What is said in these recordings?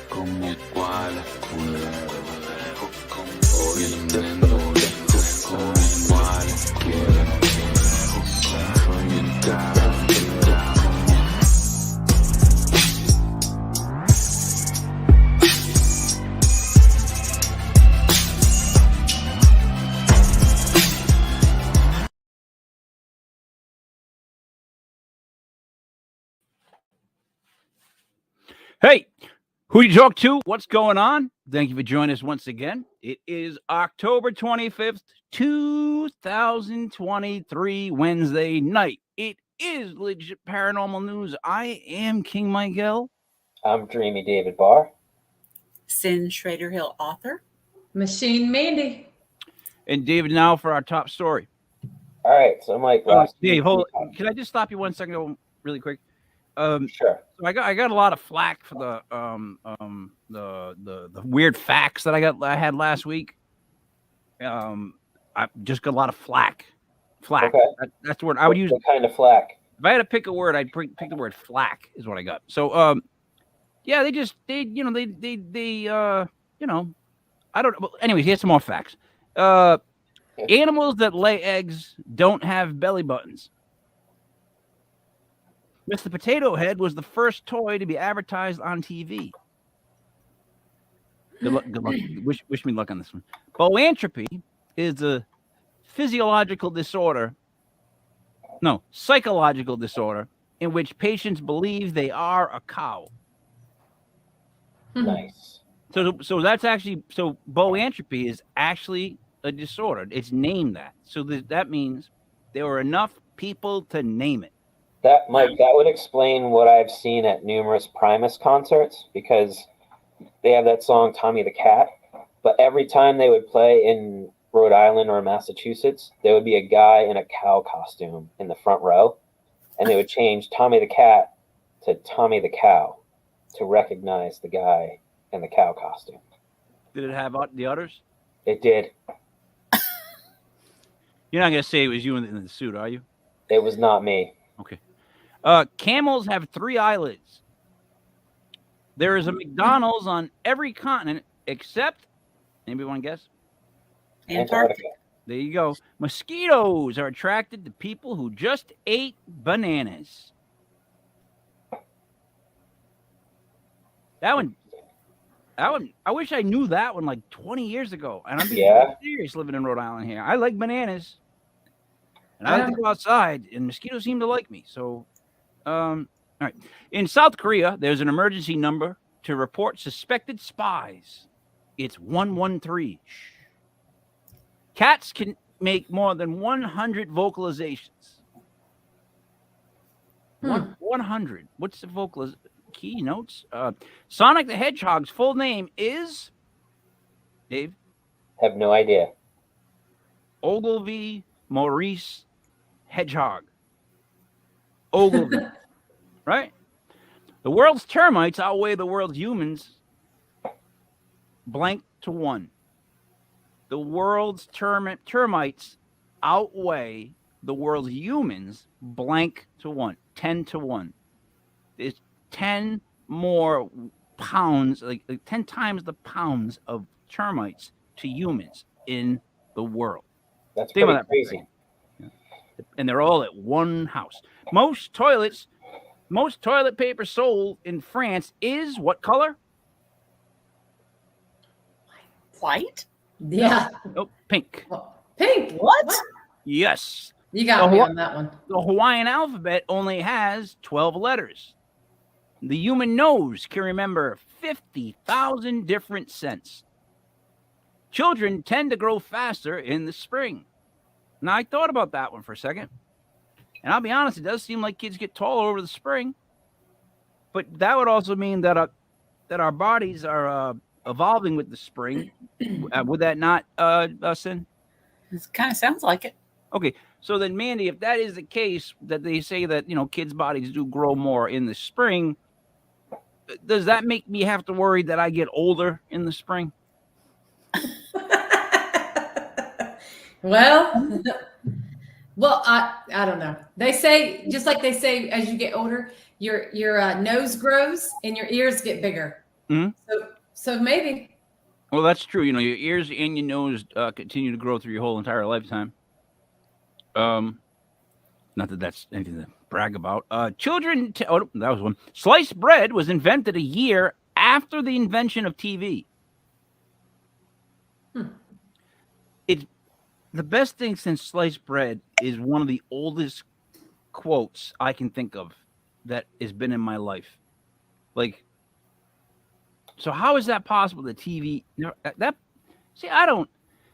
Come quale intendo come quale Hey, who you talk to? What's going on? Thank you for joining us once again. It is October 25th, 2023, Wednesday night. It is legit paranormal news. I am King Michael. I'm Dreamy David Barr. Sin Schrader Hill author. Machine Mandy. And David now for our top story. All right, so Mike, Dave, hold on. Can I just stop you 1 second really quick? Sure. So I got a lot of flack for the weird facts that I had last week. I just got a lot of flack. Okay. That's the word I would use. What kind of flack? If I had to pick a word, I'd pick the word flack is what I got. So yeah, I don't know. Anyways, here's some more facts. Animals that lay eggs don't have belly buttons. Mr. Potato Head was the first toy to be advertised on TV. Good luck. Wish me luck on this one. Boantropy is a psychological disorder in which patients believe they are a cow. Nice. So that's actually boantropy is actually a disorder. It's named that. So that means there were enough people to name it. That would explain what I've seen at numerous Primus concerts, because they have that song Tommy the Cat, but every time they would play in Rhode Island or Massachusetts, there would be a guy in a cow costume in the front row, and they would change Tommy the Cat to Tommy the Cow to recognize the guy in the cow costume. Did it have the udders? It did. You're not going to say it was you in the suit, are you? It was not me. Okay. Camels have 3 eyelids. There is a McDonald's on every continent except, anybody want to guess? Antarctica. There you go. Mosquitoes are attracted to people who just ate bananas. That one, I wish I knew that one like 20 years ago. And I'm being serious living in Rhode Island here. I like bananas. And I like to go outside, and mosquitoes seem to like me. So, all right. In South Korea, there's an emergency number to report suspected spies. It's 113. Cats can make more than 100 vocalizations. 100. What's the vocalization? Keynotes? Sonic the Hedgehog's full name is, Dave? Have no idea. Ogilvy Maurice Hedgehog. Ogilvy. Right? The world's termites outweigh the world's humans blank to 1. The world's termites outweigh the world's humans blank to 1. 10 to 1. It's 10 more pounds, like 10 times the pounds of termites to humans in the world. That's pretty crazy. And they're all at one house. Most toilet paper sold in France is what color? White? Yeah. Oh, pink. Pink. What? Yes. You got me on that one. The Hawaiian alphabet only has 12 letters. The human nose can remember 50,000 different scents. Children tend to grow faster in the spring. Now, I thought about that one for a second. And I'll be honest, it does seem like kids get taller over the spring. But that would also mean that our bodies are evolving with the spring. Would that not, Sin? It kind of sounds like it. Okay, so then, Mandy, if that is the case, that they say that, kids' bodies do grow more in the spring, does that make me have to worry that I get older in the spring? Well, I don't know. They say, just like they say, as you get older, your nose grows and your ears get bigger. So maybe. Well, that's true. You know, your ears and your nose continue to grow through your whole entire lifetime. Not that that's anything to brag about. Children. Oh, that was one. Sliced bread was invented a year after the invention of TV. It's the best thing since sliced bread is one of the oldest quotes I can think of that has been in my life. Like, so how is that possible? The TV that see, I don't.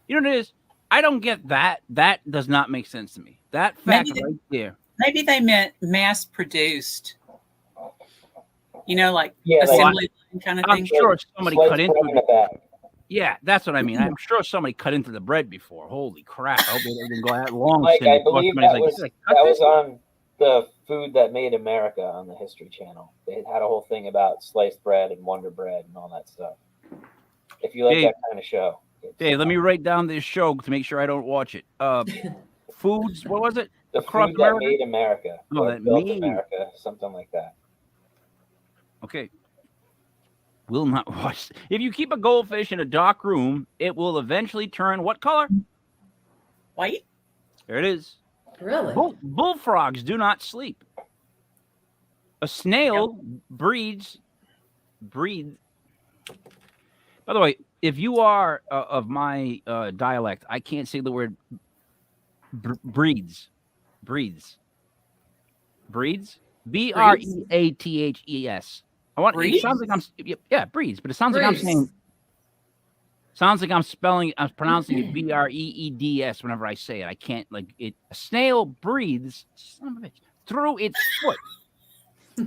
You know what it is? I don't get that. That does not make sense to me. That fact right there. Maybe they meant mass produced. You know, like Yeah, like- assembly line kind of I'm thing. sure somebody Sliced cut into bread in it. a bag. Yeah, that's what I mean. I'm sure somebody cut into the bread before. Holy crap! I hope they didn't go that long. Like, stint I before believe somebody's that like, was "Cut that this?" was on the Food That Made America on the History Channel. They had a whole thing about sliced bread and Wonder Bread and all that stuff. If you like Dave- that kind of show. Dave, let me write down this show to make sure I don't watch it. Foods, what was it? The Across Food That America? Made America. Oh, or that Built made- America, something like that. Okay. Will not watch. If you keep a goldfish in a dark room, it will eventually turn what color? White? There it is. Really? Bullfrogs do not sleep. A snail breeds. By the way, if you are of my dialect, I can't say the word breeds. Breeds. Breathes. I want. It sounds like I'm. Yeah, breeds, but it sounds like I'm saying. Sounds like I'm pronouncing it breeds whenever I say it. I can't like it. A snail breathes. Son of a bitch, through its foot.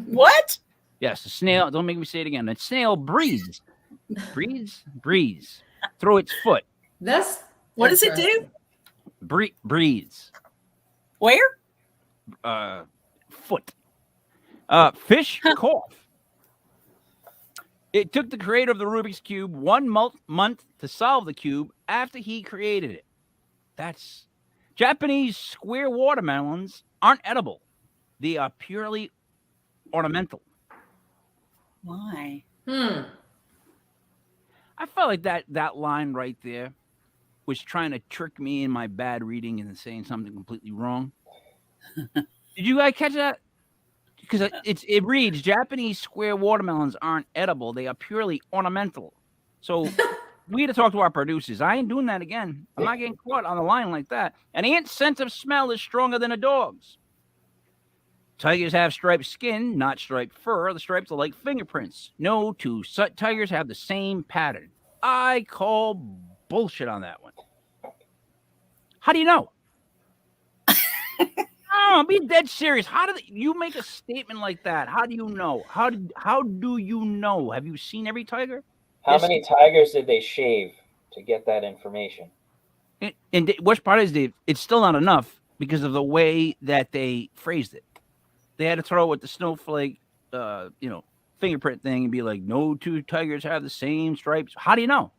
What? Yes, a snail. Don't make me say it again. A snail breathes through its foot. What does it do? Breathes. Where? Foot. Fish cough. It took the creator of the Rubik's Cube 1 month to solve the cube after he created it. That's Japanese square watermelons aren't edible. They are purely ornamental. Why? I felt like that line right there was trying to trick me in my bad reading and saying something completely wrong. Did you guys catch that? Because it reads Japanese square watermelons aren't edible; they are purely ornamental. So we had to talk to our producers. I ain't doing that again. I'm not getting caught on a line like that. An ant's sense of smell is stronger than a dog's. Tigers have striped skin, not striped fur. The stripes are like fingerprints. No two tigers have the same pattern. I call bullshit on that one. How do you know? No, be dead serious. How do you make a statement like that? How do you know? How do you know? Have you seen every tiger? How many tigers did they shave to get that information? And worst part is, Dave, it's still not enough because of the way that they phrased it. They had to throw it with the snowflake, fingerprint thing and be like, no two tigers have the same stripes. How do you know?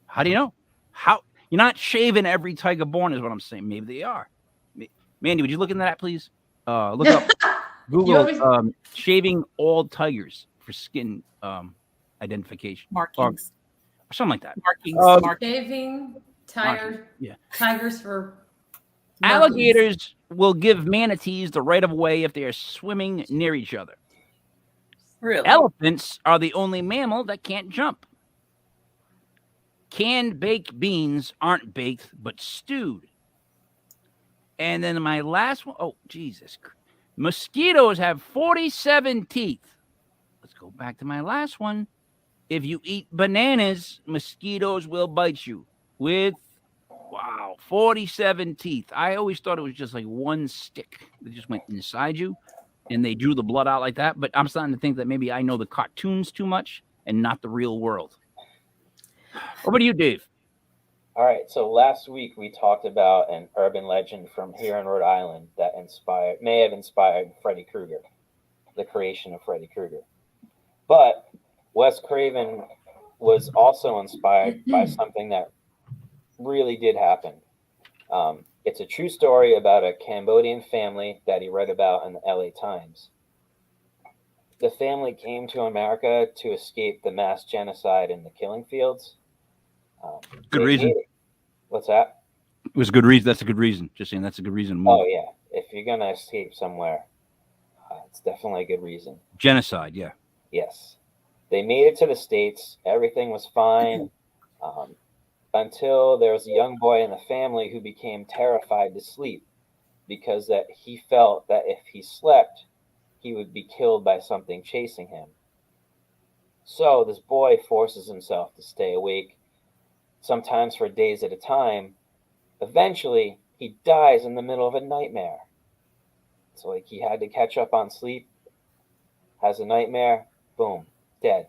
How do you know? How you're not shaving every tiger born is what I'm saying. Maybe they are. Mandy, would you look into that, please? Look up Google shaving all tigers for skin identification. Markings. Or something like that. Markings. Shaving tigers for alligators will give manatees the right of way if they are swimming near each other. Really? Elephants are the only mammal that can't jump. Canned baked beans aren't baked but stewed. And then my last one, oh, Jesus. Mosquitoes have 47 teeth. Let's go back to my last one. If you eat bananas, mosquitoes will bite you with, 47 teeth. I always thought it was just like one stick that just went inside you and they drew the blood out like that. But I'm starting to think that maybe I know the cartoons too much and not the real world. What about you, Dave? All right, so last week we talked about an urban legend from here in Rhode Island that may have inspired Freddy Krueger, the creation of Freddy Krueger. But Wes Craven was also inspired by something that really did happen. It's a true story about a Cambodian family that he read about in the LA Times. the family came to America to escape the mass genocide in the killing fields. Good they reason. made it- What's that? It was a good reason. That's a good reason. Just saying, that's a good reason to move. Oh yeah, if you're gonna escape somewhere, it's definitely a good reason. Genocide, yeah. Yes, they made it to the States. Everything was fine until there was a young boy in the family who became terrified to sleep because that he felt that if he slept, he would be killed by something chasing him. So this boy forces himself to stay awake, sometimes for days at a time. Eventually, he dies in the middle of a nightmare. So like he had to catch up on sleep, has a nightmare, boom, dead.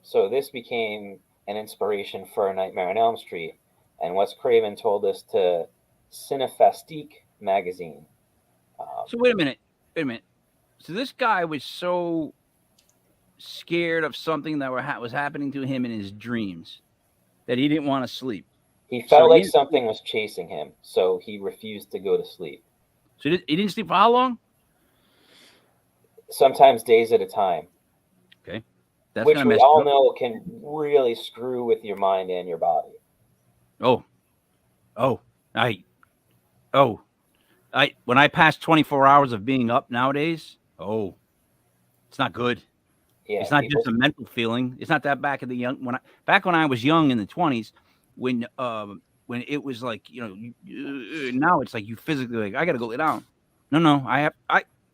So this became an inspiration for A Nightmare on Elm Street, and Wes Craven told us to Cinefastique magazine. So wait a minute. So this guy was so scared of something that was happening to him in his dreams that he didn't want to sleep. He felt So like he- something was chasing him, so he refused to go to sleep. So he didn't sleep for how long? Sometimes days at a time, Okay, that's which gonna we mess all you up. know can really screw with your mind and your body. When I pass 24 hours of being up nowadays, it's not good. Yeah, It's not people- just a mental feeling. It's not that back when I was young in the 20s, when it was like, now it's like you physically like, I gotta go lay down. No, I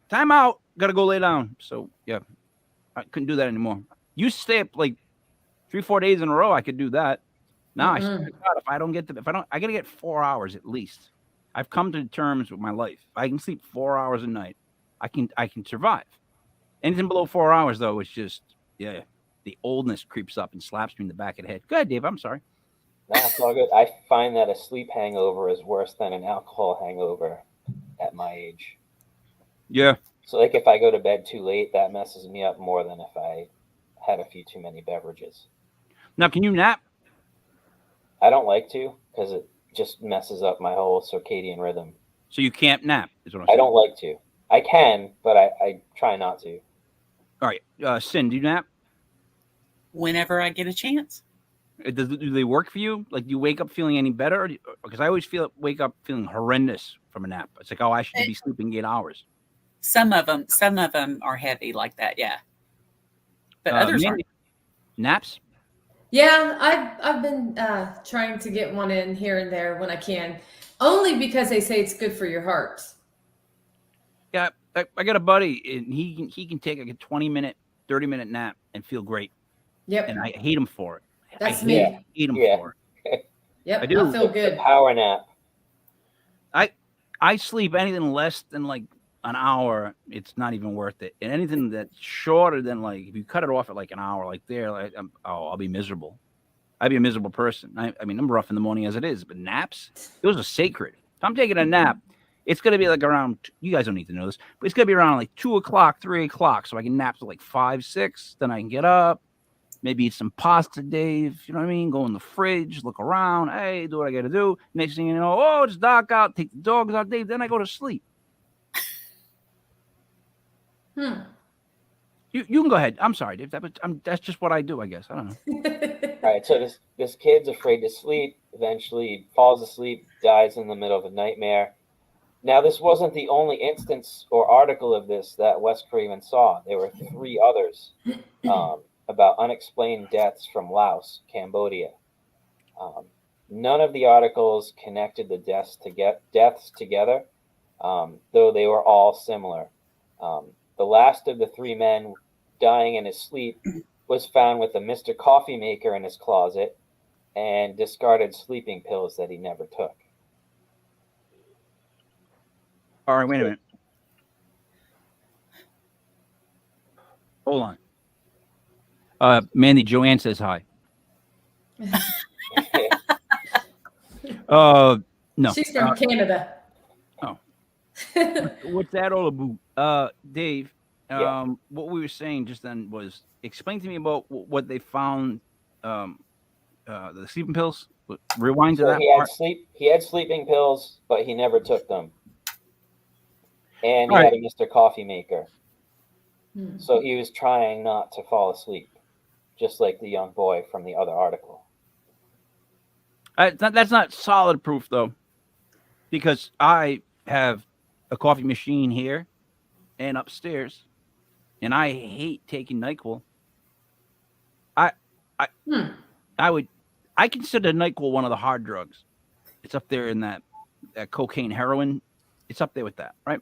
time out, gotta go lay down. So yeah, I couldn't do that anymore. Used to stay up like 3-4 days in a row. I could do that. Now I swear to God, I gotta get 4 hours at least. I've come to terms with my life. If I can sleep 4 hours a night, I can survive. Anything below 4 hours, though, it's just, the oldness creeps up and slaps me in the back of the head. Go ahead, Dave. I'm sorry. No, it's all good. I find that a sleep hangover is worse than an alcohol hangover at my age. Yeah. So, like, if I go to bed too late, that messes me up more than if I had a few too many beverages. Now, can you nap? I don't like to because it just messes up my whole circadian rhythm. So you can't nap, is what I'm I saying. don't like to. I can, but I try not to. All right. Sin, do you nap? Whenever I get a chance. Do they work for you? Like, do you wake up feeling any better? Because I always wake up feeling horrendous from a nap. It's like, I should be sleeping 8 hours. Some of them are heavy like that, yeah. But others aren't. Mandy, naps? Yeah, I've been trying to get one in here and there when I can, only because they say it's good for your heart. Yeah, I got a buddy, and he can take like a 20-minute, 30-minute nap and feel great. Yep, And I hate him for it. that's I me. hate him Yeah. for it. Yep, I do. I feel The good. power nap. I sleep anything less than like an hour, it's not even worth it. And anything that's shorter than like, if you cut it off at like an hour, like there, like I'll be miserable. I'd be a miserable person. I mean, I'm rough in the morning as it is, but naps, those are sacred. If I'm taking a nap, it's gonna be like around. You guys don't need to know this, but it's gonna be around like 2 o'clock, 3 o'clock, so I can nap till like 5, 6. Then I can get up, maybe eat some pasta, Dave. You know what I mean? Go in the fridge, look around. Hey, do what I got to do. Next thing you know, oh, it's dark out. Take the dogs out, Dave. Then I go to sleep. You can go ahead. I'm sorry, Dave. That's just what I do, I guess. I don't know. All right, so this kid's afraid to sleep. Eventually, falls asleep, dies in the middle of a nightmare. Now, this wasn't the only instance or article of this that Wes Craven saw. There were 3 others about unexplained deaths from Laos, Cambodia. None of the articles connected the deaths together, though they were all similar. The last of the 3 men dying in his sleep was found with a Mr. Coffee Maker in his closet and discarded sleeping pills that he never took. All right, wait a minute. Hold on. Mandy, Joanne says hi. No. She's from Canada. Oh. What's that all about? Dave, Yeah. what we were saying just then was, explain to me about what they found, the sleeping pills. Rewind to So that part. he had sleeping pills, but he never took them. And he All had right. a Mr. Coffee Maker. So he was trying not to fall asleep, just like the young boy from the other article. That's not solid proof, though, because I have a coffee machine here and upstairs, and I hate taking NyQuil. I consider NyQuil one of the hard drugs. It's up there in that cocaine, heroin. It's up there with that, right?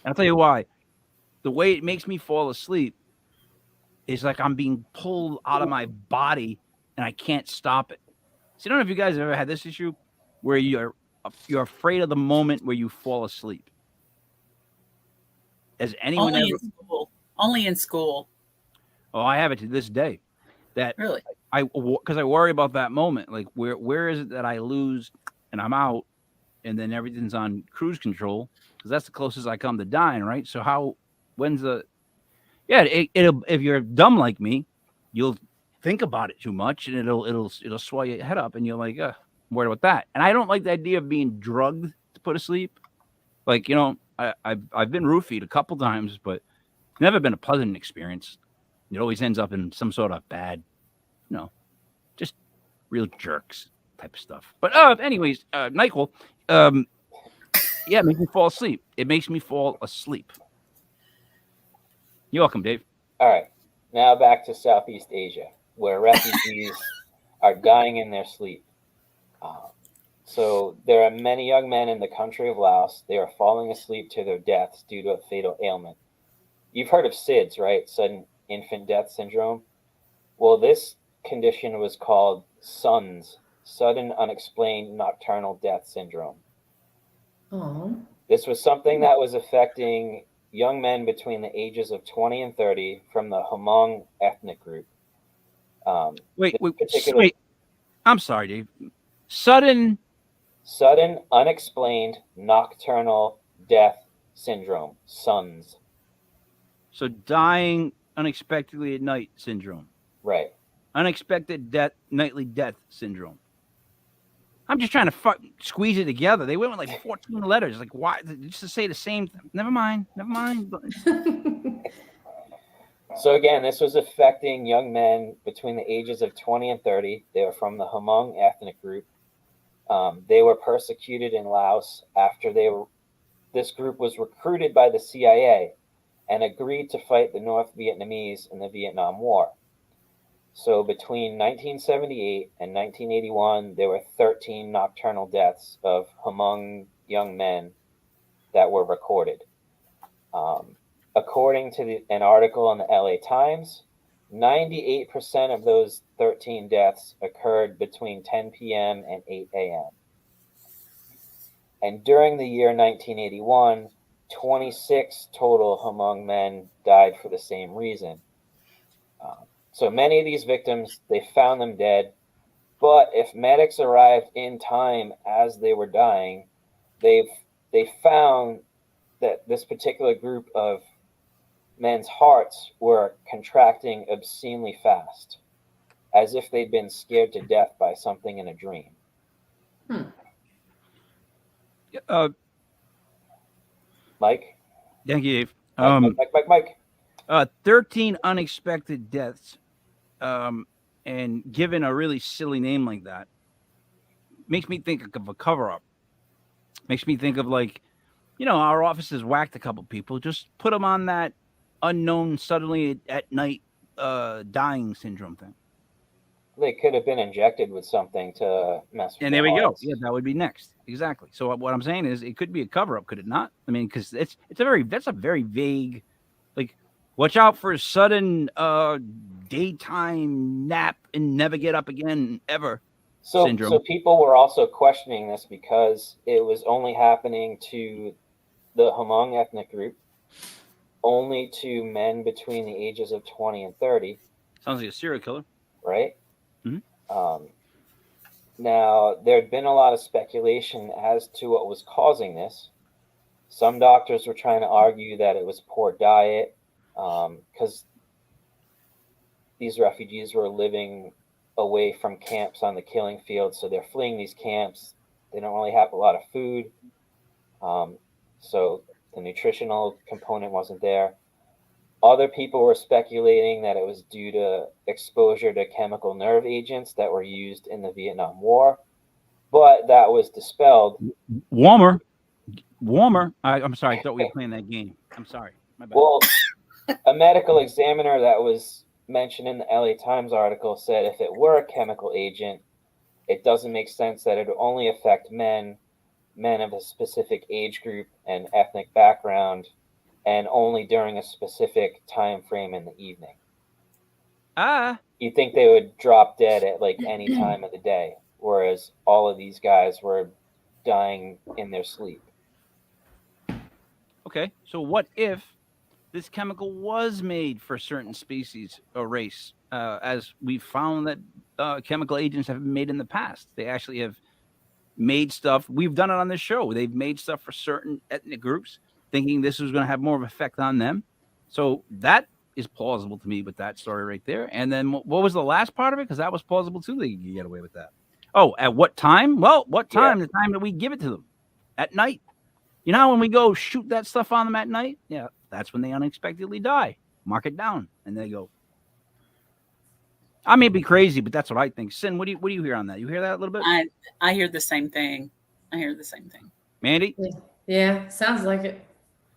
And I'll tell you why. The way it makes me fall asleep is like I'm being pulled out of my body and I can't stop it. So I don't know if you guys have ever had this issue where you're afraid of the moment where you fall asleep. Has anyone Only ever? in school. Only in school. Oh, I have it to this day. That Really? because I worry about that moment. Like where is it that I lose and I'm out, and then everything's on cruise control because that's the closest I come to dying, right? So when's the it'll if you're dumb like me, you'll think about it too much and it'll swell your head up and you're like, I'm worried about that. And I don't like the idea of being drugged to put to sleep. Like, I've been roofied a couple times, but it's never been a pleasant experience. It always ends up in some sort of bad, just real jerks type of stuff. But anyways, NyQuil, it makes me fall asleep. It makes me fall asleep. You're welcome, Dave. All right, now back to Southeast Asia, where refugees are dying in their sleep. So there are many young men in the country of Laos. They are falling asleep to their deaths due to a fatal ailment. You've heard of SIDS, right? Sudden infant death syndrome. Well, this condition was called SUNS, sudden unexplained nocturnal death syndrome. Oh. This was something that was affecting young men between the ages of 20 and 30 from the Hmong ethnic group. Wait. I'm sorry, Dave. Sudden unexplained nocturnal death syndrome, SUNS. So dying unexpectedly at night syndrome. Right. Unexpected nightly death syndrome. I'm just trying to squeeze it together. They went with like 14 letters. Like, why? Just to say the same thing. Never mind. So again, this was affecting young men between the ages of 20 and 30. They were from the Hmong ethnic group. They were persecuted in Laos after this group was recruited by the CIA and agreed to fight the North Vietnamese in the Vietnam War. So between 1978 and 1981, there were 13 nocturnal deaths of Hmong young men that were recorded. According to an article in the LA Times, 98% of those 13 deaths occurred between 10 p.m. and 8 a.m. And during the year 1981, 26 total Hmong men died for the same reason. So many of these victims, they found them dead, but if medics arrived in time as they were dying, they found that this particular group of men's hearts were contracting obscenely fast, as if they'd been scared to death by something in a dream. Mike? Thank you, Dave. Mike. 13 unexpected deaths. And given a really silly name like that, makes me think of a cover-up. Makes me think of like, our officers whacked a couple people. Just put them on that unknown suddenly at night dying syndrome thing. They could have been injected with something to mess with. And there we go. Yeah, that would be next. Exactly. So what I'm saying is, it could be a cover-up, could it not? I mean, because that's a very vague, like, watch out for a sudden daytime nap and never get up again ever syndrome. So people were also questioning this because it was only happening to the Hmong ethnic group, only to men between the ages of 20 and 30. Sounds like a serial killer. Right? Mm-hmm. Now, there had been a lot of speculation as to what was causing this. Some doctors were trying to argue that it was poor diet, because these refugees were living away from camps on the killing field, so they're fleeing these camps. They don't really have a lot of food, so the nutritional component wasn't there. Other people were speculating that it was due to exposure to chemical nerve agents that were used in the Vietnam War, but that was dispelled. Warmer. I'm sorry. I thought we were playing that game. I'm sorry. My bad. Well, a medical examiner that was mentioned in the LA Times article said if it were a chemical agent, it doesn't make sense that it would only affect men of a specific age group and ethnic background, and only during a specific time frame in the evening. You think they would drop dead at like any time of the day, whereas all of these guys were dying in their sleep. Okay, so what if this chemical was made for a certain species or race, as we found that chemical agents have been made in the past? They actually have made stuff. We've done it on this show. They've made stuff for certain ethnic groups, thinking this was going to have more of an effect on them. So that is plausible to me with that story right there. And then what was the last part of it? Because that was plausible too. They could get away with that. Oh, at what time? Well, what time? Yeah. The time that we give it to them at night. You know, when we go shoot that stuff on them at night, yeah, that's when they unexpectedly die. Mark it down, and they go. I may be crazy, but that's what I think. Sin, what do you hear on that? You hear that a little bit? I hear the same thing. Mandy? Yeah, sounds like it.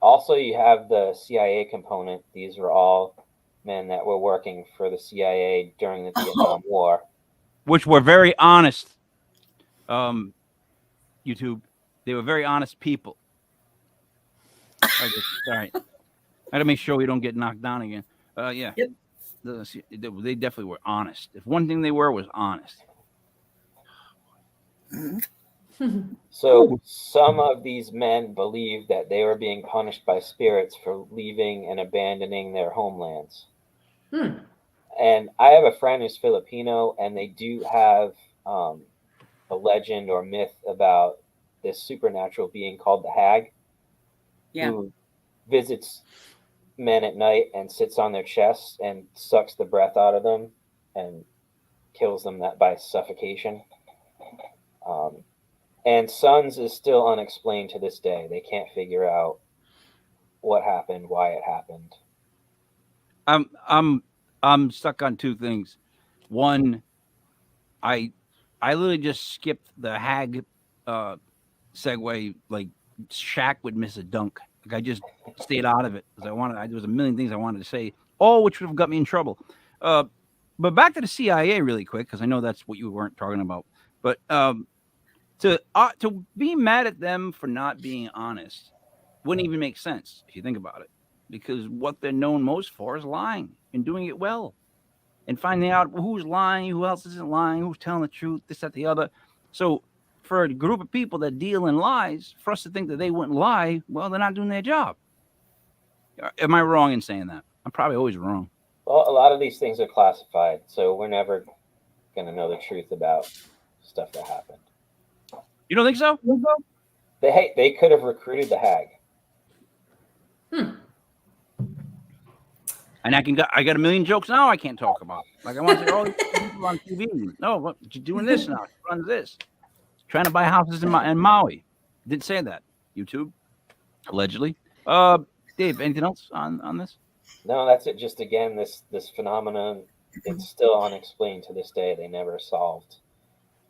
Also, you have the CIA component. These were all men that were working for the CIA during the Vietnam War, which were very honest. YouTube, they were very honest people. All right. I got to make sure we don't get knocked down again. Yeah. Yep. They definitely were honest. If one thing they were was honest. So some of these men believed that they were being punished by spirits for leaving and abandoning their homelands. And I have a friend who's Filipino, and they do have a legend or myth about this supernatural being called the Hag, who visits men at night and sits on their chests and sucks the breath out of them and kills them by suffocation. And Sons is still unexplained to this day. They can't figure out what happened, why it happened. I'm stuck on two things. One, I literally just skipped the Hag segue like Shaq would miss a dunk. Like I just stayed out of it because there was a million things I wanted to say, all which would have got me in trouble. But back to the CIA really quick, because I know that's what you weren't talking about. But to be mad at them for not being honest wouldn't even make sense if you think about it, because what they're known most for is lying and doing it well, and finding out who's lying, who else isn't lying, who's telling the truth, this, that, the other. So for a group of people that deal in lies, for us to think that they wouldn't lie, well, they're not doing their job. Am I wrong in saying that? I'm probably always wrong. Well, a lot of these things are classified, so we're never going to know the truth about stuff that happened. You don't think so? They could have recruited the Hag. And I got a million jokes now I can't talk about. Like I want to say, oh, people on TV. No, what you're doing this now? She runs this. Trying to buy houses in Maui. Didn't say that. YouTube, allegedly. Dave, anything else on this? No, that's it. Just again, this phenomenon, it's still unexplained to this day. They never solved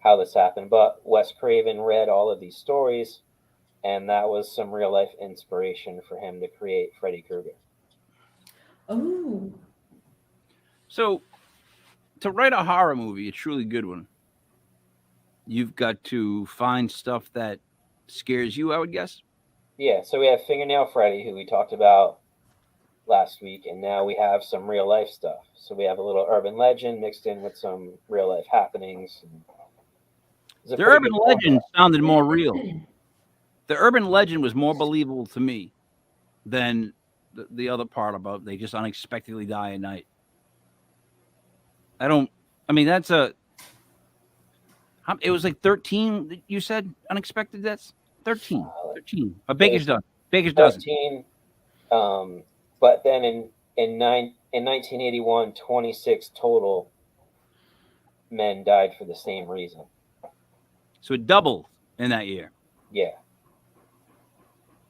how this happened. But Wes Craven read all of these stories, and that was some real life inspiration for him to create Freddy Krueger. Oh. So to write a horror movie, a truly good one, you've got to find stuff that scares you, I would guess. Yeah, so we have Fingernail Freddy, who we talked about last week, and now we have some real life stuff. So we have a little urban legend mixed in with some real life happenings. The urban legend sounded more real. The urban legend was more believable to me than the other part about they just unexpectedly die at night. It was like 13, you said, unexpected deaths? 13. A Baker's dozen. 13. But then in 1981, 26 total men died for the same reason. So it doubled in that year. Yeah.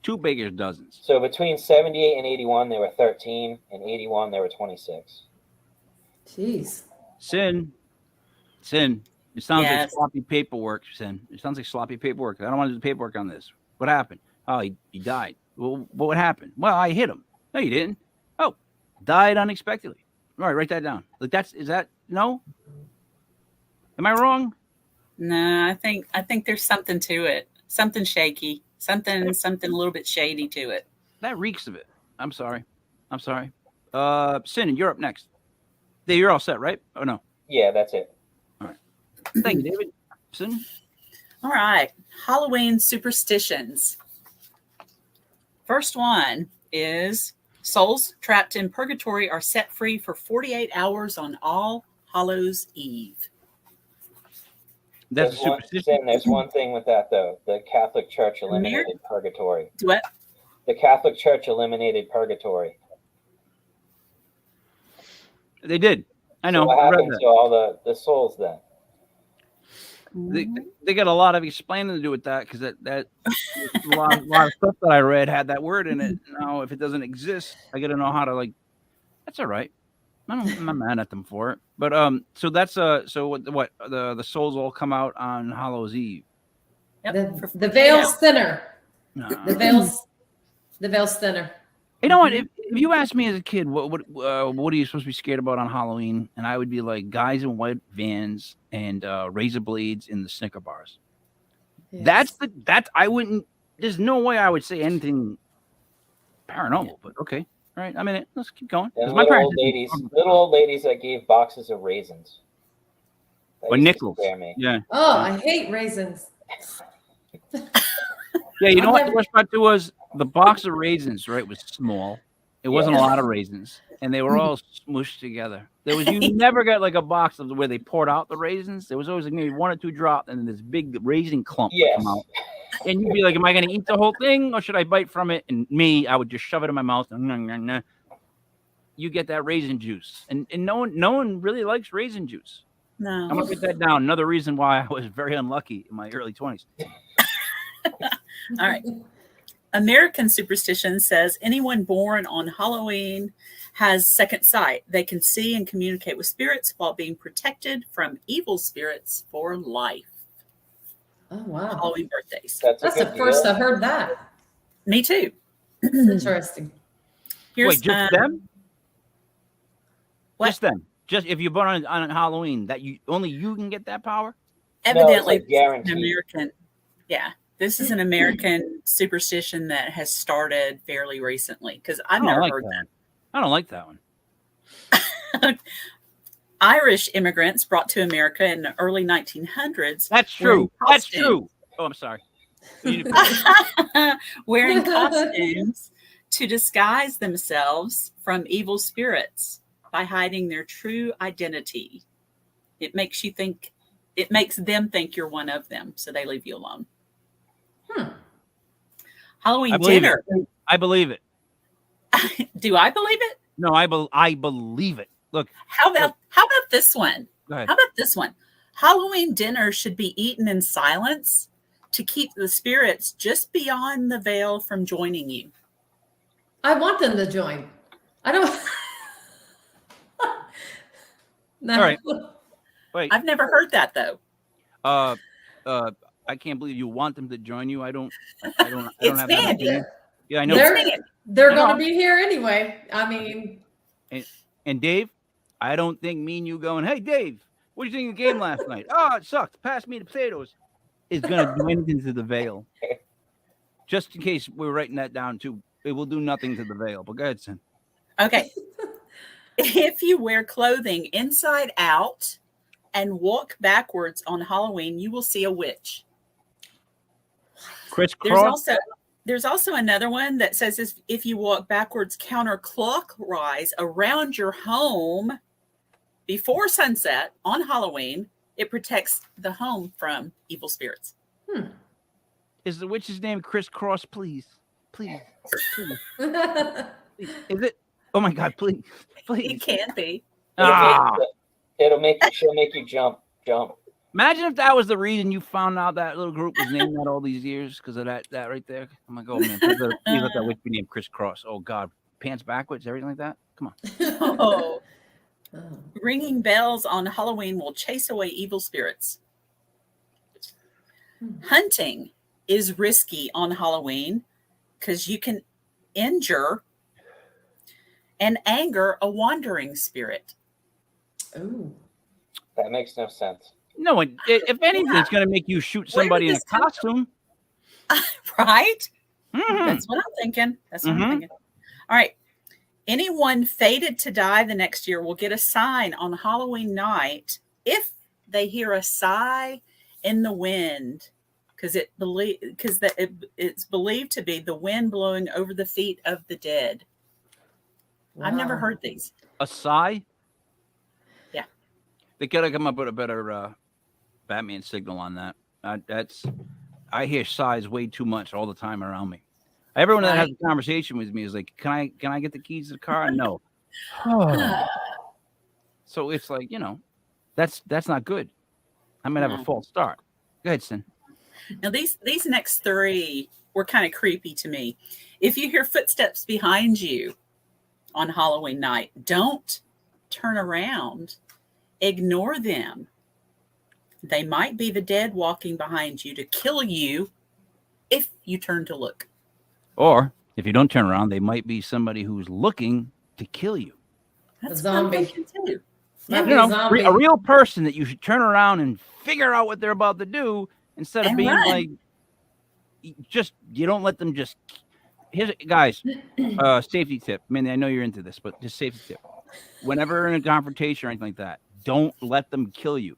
2 baker's dozens. So between 78 and 81, there were 13, and 81, there were 26. Jeez. Sin. It sounds like Yes. sloppy paperwork, Sin. It sounds like sloppy paperwork. I don't want to do paperwork on this. What happened? Oh, he died. Well, what happened? Well, I hit him. No, you didn't. Oh, died unexpectedly. All right, write that down. Like no? Am I wrong? No, I think there's something to it. Something shaky. Something a little bit shady to it. That reeks of it. I'm sorry. Sin, you're up next. You're all set, right? Oh no. Yeah, that's it. All right. Thank you, David. Sin. All right. Halloween superstitions. First one is souls trapped in purgatory are set free for 48 hours on All Hallows Eve. That's a superstition. There's one thing with that, though. The Catholic Church eliminated purgatory. What? The Catholic Church eliminated purgatory. They did. I know. So what I read happened that. to all the souls then? They got a lot of explaining to do with that because that a lot of stuff that I read had that word in it. Now, if it doesn't exist, I got to know how to That's all right. I'm not mad at them for it. But so that's so what the souls all come out on Hallows Eve. Yep. The veil's thinner. No. The veil's thinner. You know what? If you asked me as a kid, what are you supposed to be scared about on Halloween? And I would be like guys in white vans and razor blades in the Snicker bars. Yes. I wouldn't. There's no way I would say anything paranormal. But okay, all right. I'm in it. Let's keep going. And My little old ladies that gave boxes of raisins. That or used to nickels. scare me. Yeah. Oh, I hate raisins. Yeah, you know what the worst part too was the box of raisins, right, was small. It wasn't a lot of raisins, and they were all smushed together. You never got like a box of where they poured out the raisins. There was always like maybe 1 or 2 drops, and then this big raisin clump would come out. And you'd be like, "Am I going to eat the whole thing, or should I bite from it?" And I would just shove it in my mouth. And you get that raisin juice, and no one really likes raisin juice. No. I'm gonna put that down. Another reason why I was very unlucky in my early 20s. All right. American superstition says anyone born on Halloween has second sight. They can see and communicate with spirits while being protected from evil spirits for life. Oh, wow. Halloween birthdays. That's the first I've heard that. Me too. That's interesting. Here's, Wait, just them? What? Just them. Just if you're born on Halloween, that only you can get that power? Evidently, it's guaranteed. an American. Yeah. This is an American superstition that has started fairly recently because I've never heard that. I don't like that one. Irish immigrants brought to America in the early 1900s. That's true. That's true. Oh, I'm sorry. Wearing costumes to disguise themselves from evil spirits by hiding their true identity. It makes them think you're one of them, so they leave you alone. Halloween dinner. I believe it. Do I believe it? No, I believe it. Look. How about this one? Go ahead. How about this one? Halloween dinner should be eaten in silence to keep the spirits just beyond the veil from joining you. I want them to join. I don't. No. All right. Wait. I've never heard that though. I can't believe you want them to join you. I don't It's have Mandy. that. Yeah, I know. They're going to be here anyway. I mean, and Dave, I don't think me and you going, "Hey, Dave, what did you think of the game last night?" "Oh, it sucked. Pass me the potatoes." Is going to do anything to the veil. Just in case we're writing that down too, it will do nothing to the veil. But go ahead, Sin. Okay. If you wear clothing inside out and walk backwards on Halloween, you will see a witch. Crisscross. There's also another one that says if you walk backwards counterclockwise around your home before sunset on Halloween, it protects the home from evil spirits. Is the witch's name Crisscross? Please. Please. Is it? Oh my God! Please. It can be. She'll make you jump. Imagine if that was the reason you found out that little group was named that all these years because of that right there. I'm like, oh man, please let that witch be named Crisscross. Oh God, pants backwards, everything like that. Come on. Oh. Oh. Ringing bells on Halloween will chase away evil spirits. Hunting is risky on Halloween because you can injure and anger a wandering spirit. Ooh. That makes no sense. No, if anything, it's going to make you shoot somebody in a costume. Right? Mhm. That's what I'm thinking. That's what Mhm. I'm thinking. All right. Anyone fated to die the next year will get a sign on Halloween night if they hear a sigh in the wind, because it's believed to be the wind blowing over the feet of the dead. I've never Wow. heard these. A sigh? Yeah. They got to come up with a better Batman signal on that. I hear sighs way too much all the time around me. Everyone that has a conversation with me is like, "Can I get the keys to the car?" No. So it's like, that's not good. I might have a false start. Go ahead, Sin. Now these next three were kind of creepy to me. If you hear footsteps behind you on Halloween night, don't turn around. Ignore them. They might be the dead walking behind you to kill you if you turn to look. Or if you don't turn around, they might be somebody who's looking to kill you. That's A zombie. what I'm thinking too. Might be You a know, zombie. a real person that you should turn around and figure out what they're about to do instead of And being run. like, you don't let them just. Here's guys, safety tip. I mean, I know you're into this, but just safety tip. Whenever in a confrontation or anything like that, don't let them kill you.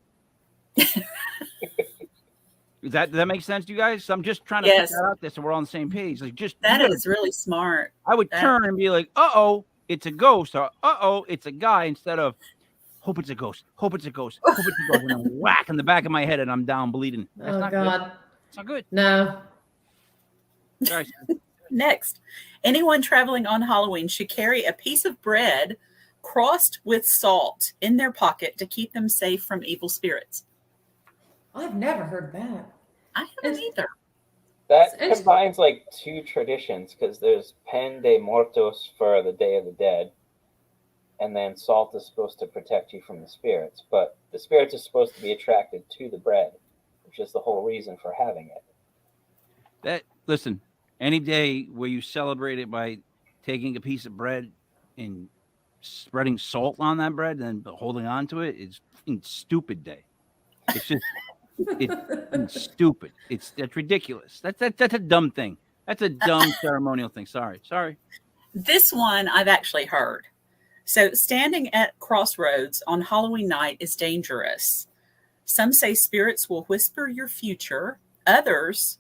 Does that make sense to you guys? So I'm just trying to put that out there so we're all on the same page. Like, that is really smart. I would turn and be like, "Uh-oh, it's a ghost," or "Uh-oh, it's a guy," instead of "Hope it's a ghost. Hope it's a ghost. Hope it's a ghost." And I'm whack in the back of my head and I'm down bleeding. That's not God. good. It's not good. No. Sorry. Next, anyone traveling on Halloween should carry a piece of bread crossed with salt in their pocket to keep them safe from evil spirits. I've never heard that. I haven't either. That combines like two traditions, because there's Pen de Muertos for the Day of the Dead, and then salt is supposed to protect you from the spirits, but the spirits are supposed to be attracted to the bread, which is the whole reason for having it. Listen, any day where you celebrate it by taking a piece of bread and spreading salt on that bread and then holding on to it is a stupid day. It's just it's stupid. That's ridiculous. That's a dumb thing. That's a dumb ceremonial thing. Sorry. This one I've actually heard. So standing at crossroads on Halloween night is dangerous. Some say spirits will whisper your future. Others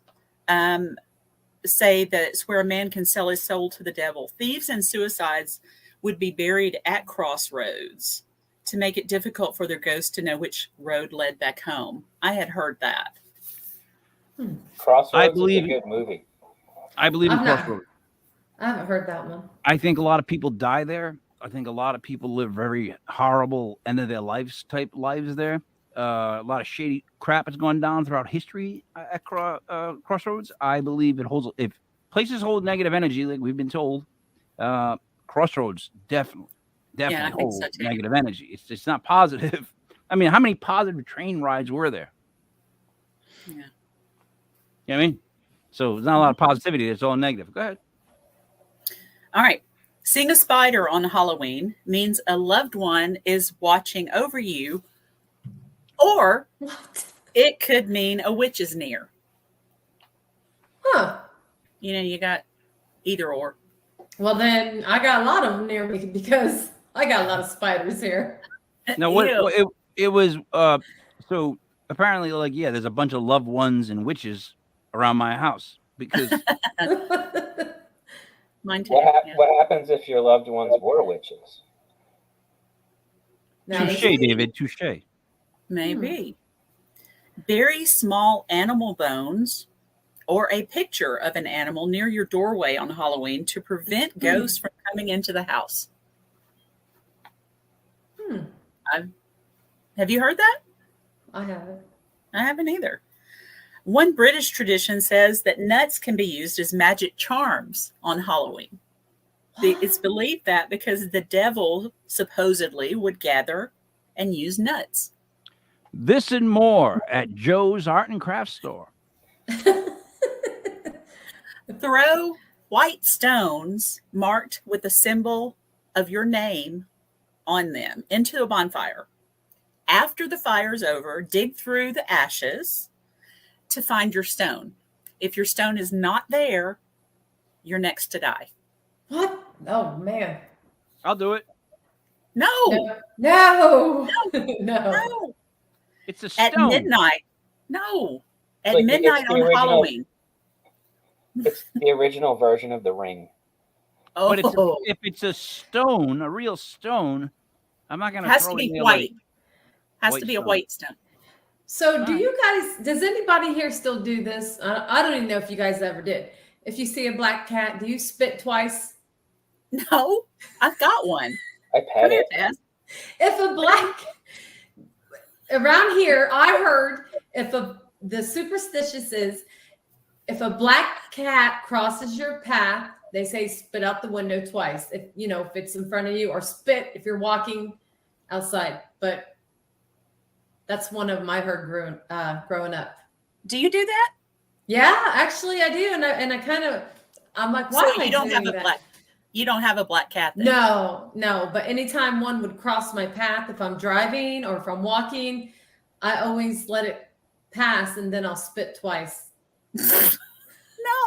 say that it's where a man can sell his soul to the devil. Thieves and suicides would be buried at crossroads to make it difficult for their ghosts to know which road led back home. I had heard that. Crossroads is a good movie. I believe in Crossroads. I haven't heard that one. I think a lot of people die there. I think a lot of people live very horrible end of their lives type lives there. A lot of shady crap has gone down throughout history at Crossroads. I believe it holds. If places hold negative energy, like we've been told, Crossroads definitely holds negative energy. It's not positive. I mean, how many positive train rides were there? Yeah. You know what I mean? So there's not a lot of positivity. It's all negative. Go ahead. All right. Seeing a spider on Halloween means a loved one is watching over you, or it could mean a witch is near. Huh. You got either or. Well, then I got a lot of them near me because I got a lot of spiders here. No, it was so apparently there's a bunch of loved ones and witches around my house because mine too. What happens if your loved ones were witches? Touche, David. Touche. Maybe. Bury small animal bones or a picture of an animal near your doorway on Halloween to prevent ghosts from coming into the house. Have you heard that? I haven't. I haven't either. One British tradition says that nuts can be used as magic charms on Halloween. It's believed that because the devil supposedly would gather and use nuts. This and more at Joe's Art and Craft Store. Throw white stones marked with a symbol of your name on them into a bonfire. After the fire is over, dig through the ashes to find your stone. If your stone is not there, you're next to die. What? Oh man. I'll do it. No. No. No. It's a stone. At midnight. No. At Like, midnight it's the on original- Halloween. It's the original version of the ring. Oh, But if it's a stone, a real stone, I'm not going it has throw to it be in there white. like- Has white to be a stone. white stone. So do you guys, does anybody here still do this? I don't even know if you guys ever did. If you see a black cat, do you spit twice? No, I've got one. I Come pet here, it. Tess. If a black, around here, I heard the superstitious is, if a black cat crosses your path, they say spit out the window twice. If it's in front of you, or spit if you're walking outside. But that's one of them I heard growing up. Do you do that? Yeah, actually I do, and I kind of, I'm like, why? So am I you don't have doing a that? black. You don't have a black cat. Then. No. But anytime one would cross my path, if I'm driving or if I'm walking, I always let it pass, and then I'll spit twice.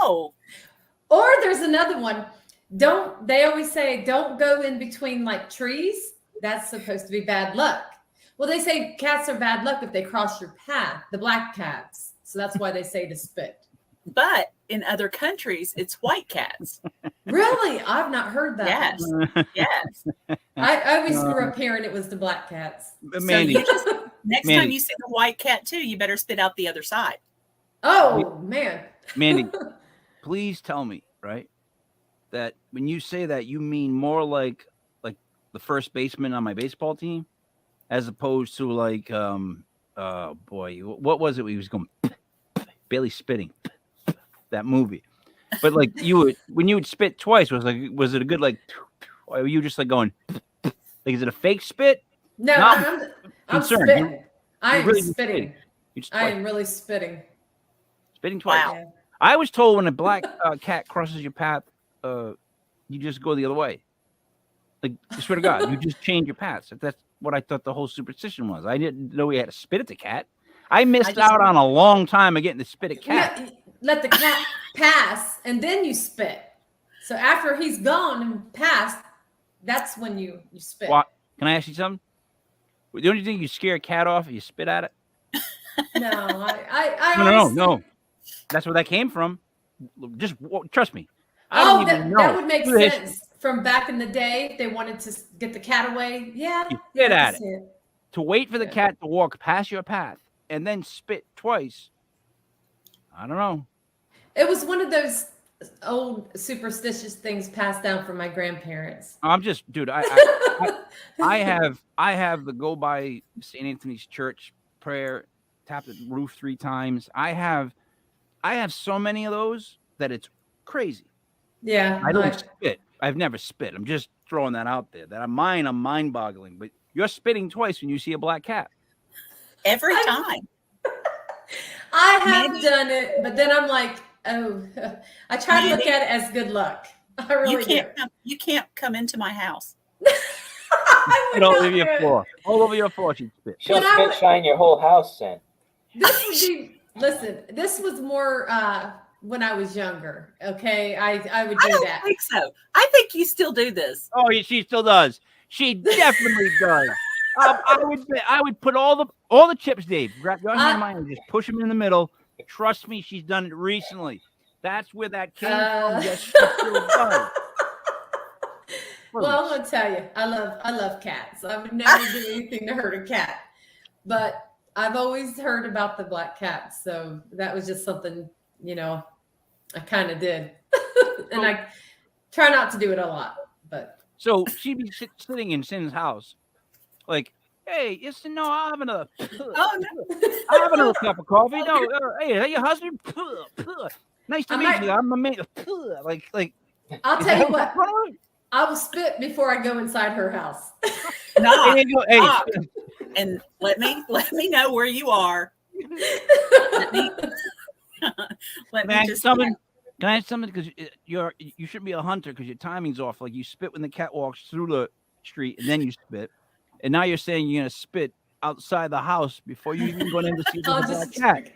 No. Or there's another one. They always say don't go in between like trees. That's supposed to be bad luck. Well, they say cats are bad luck if they cross your path, the black cats. So that's why they say to spit. But in other countries, it's white cats. Really? I've not heard that. Yes. Yes. I always grew up hearing it was the black cats. Mandy, So you just, next Mandy. time you see the white cat too, you better spit out the other side. Oh man. Mandy, please tell me, right, that when you say that, you mean more like the first baseman on my baseball team, as opposed to like, oh boy, what was it? He was going Bailey spitting that movie, but like when you would spit twice, was it a good like? Or were you just like going? Like, is it a fake spit? No, No, I'm concerned. spitting. I am really spitting. You just I am really spitting. spitting twice. Wow. Yeah. I was told when a black cat crosses your path, you just go the other way. Like, I swear to God, you just change your paths. That's what I thought the whole superstition was. I didn't know we had to spit at the cat. I missed out on a long time of getting to spit at cat. Yeah, let the cat pass, and then you spit. So after he's gone and passed, that's when you spit. Well, can I ask you something? Don't you think you scare a cat off if you spit at it? No, I No. honestly- That's where that came from. Just trust me. I Oh, don't even know. that would make Look at this. sense. From back in the day, they wanted to get the cat away. Yeah, You spit I at can it. see it. To wait for the Yeah. cat to walk past your path and then spit twice. I don't know. It was one of those old superstitious things passed down from my grandparents. I'm just, dude. I have the go by St. Anthony's Church prayer, tap the roof 3 times. I have so many of those that it's crazy. Yeah, I don't spit. I've never spit. I'm just throwing that out there. That I'm mind boggling. But you're spitting twice when you see a black cat. Every time. I have Mandy- done it, but then I'm like, oh, I try to look Mandy- at it as good luck. I really You can't come into my house. do. I would All not over your do it. floor. All over your floor, she'd spit. She'll When I spit was- shine your whole house then. This would be, listen, this was more when I was younger. Okay, I would I do don't that. think so. I think you still do this. Oh, yeah, she still does. She definitely does. I would put all the chips, Dave. Grab your hand in mine and just push them in the middle. Trust me, she's done it recently. That's where that came from. Yes, she still does. Well, I'm gonna tell you, I love cats. I would never do anything to hurt a cat. But I've always heard about the black cats, so that was just something, I kind of did. And I try not to do it a lot, but So she'd be sitting in Sin's house, like Hey, no, I'll have another. Oh no. I'll have another cup of coffee. No, hey, is that your husband? Nice to I meet might- you. I'm a man. Like. I'll is tell that you what. what- I will spit before I go inside her house. Nah, Hey, hey, stop. And let me know where you are. Let me Can I ask something? Can I ask something? Because you shouldn't be a hunter because your timing's off. Like you spit when the cat walks through the street, and then you spit. And now you're saying you're gonna spit outside the house before you even go in to see I'll the black just cat.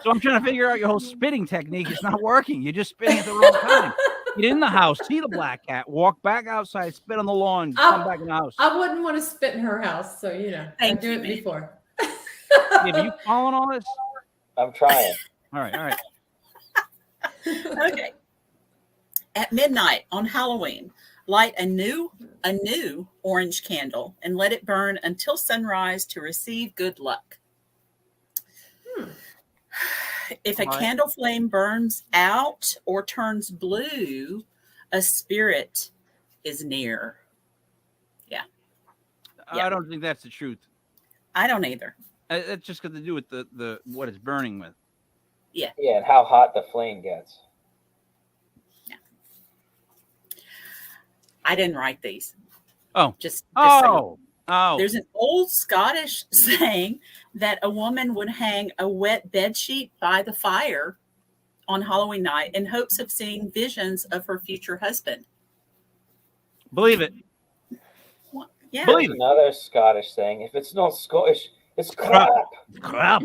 So I'm trying to figure out your whole spitting technique. It's not working. You're just spitting at the wrong time. Get in the house, see the black cat, walk back outside, spit on the lawn, come back in the house. I wouldn't want to spit in her house, so I Thank do you, it Mandy. before. Are you following all this? I'm trying. All right. Okay. At midnight on Halloween, light a new orange candle and let it burn until sunrise to receive good luck. If a candle flame burns out or turns blue, a spirit is near. Yeah. I don't think that's the truth. I don't either. That's just got to do with the what it's burning with. Yeah, and how hot the flame gets. I didn't write these. Oh. Just Oh. There's an old Scottish saying that a woman would hang a wet bed sheet by the fire on Halloween night in hopes of seeing visions of her future husband. Believe it. Well, yeah. Believe it. Another Scottish saying, if it's not Scottish, it's crap. Crap.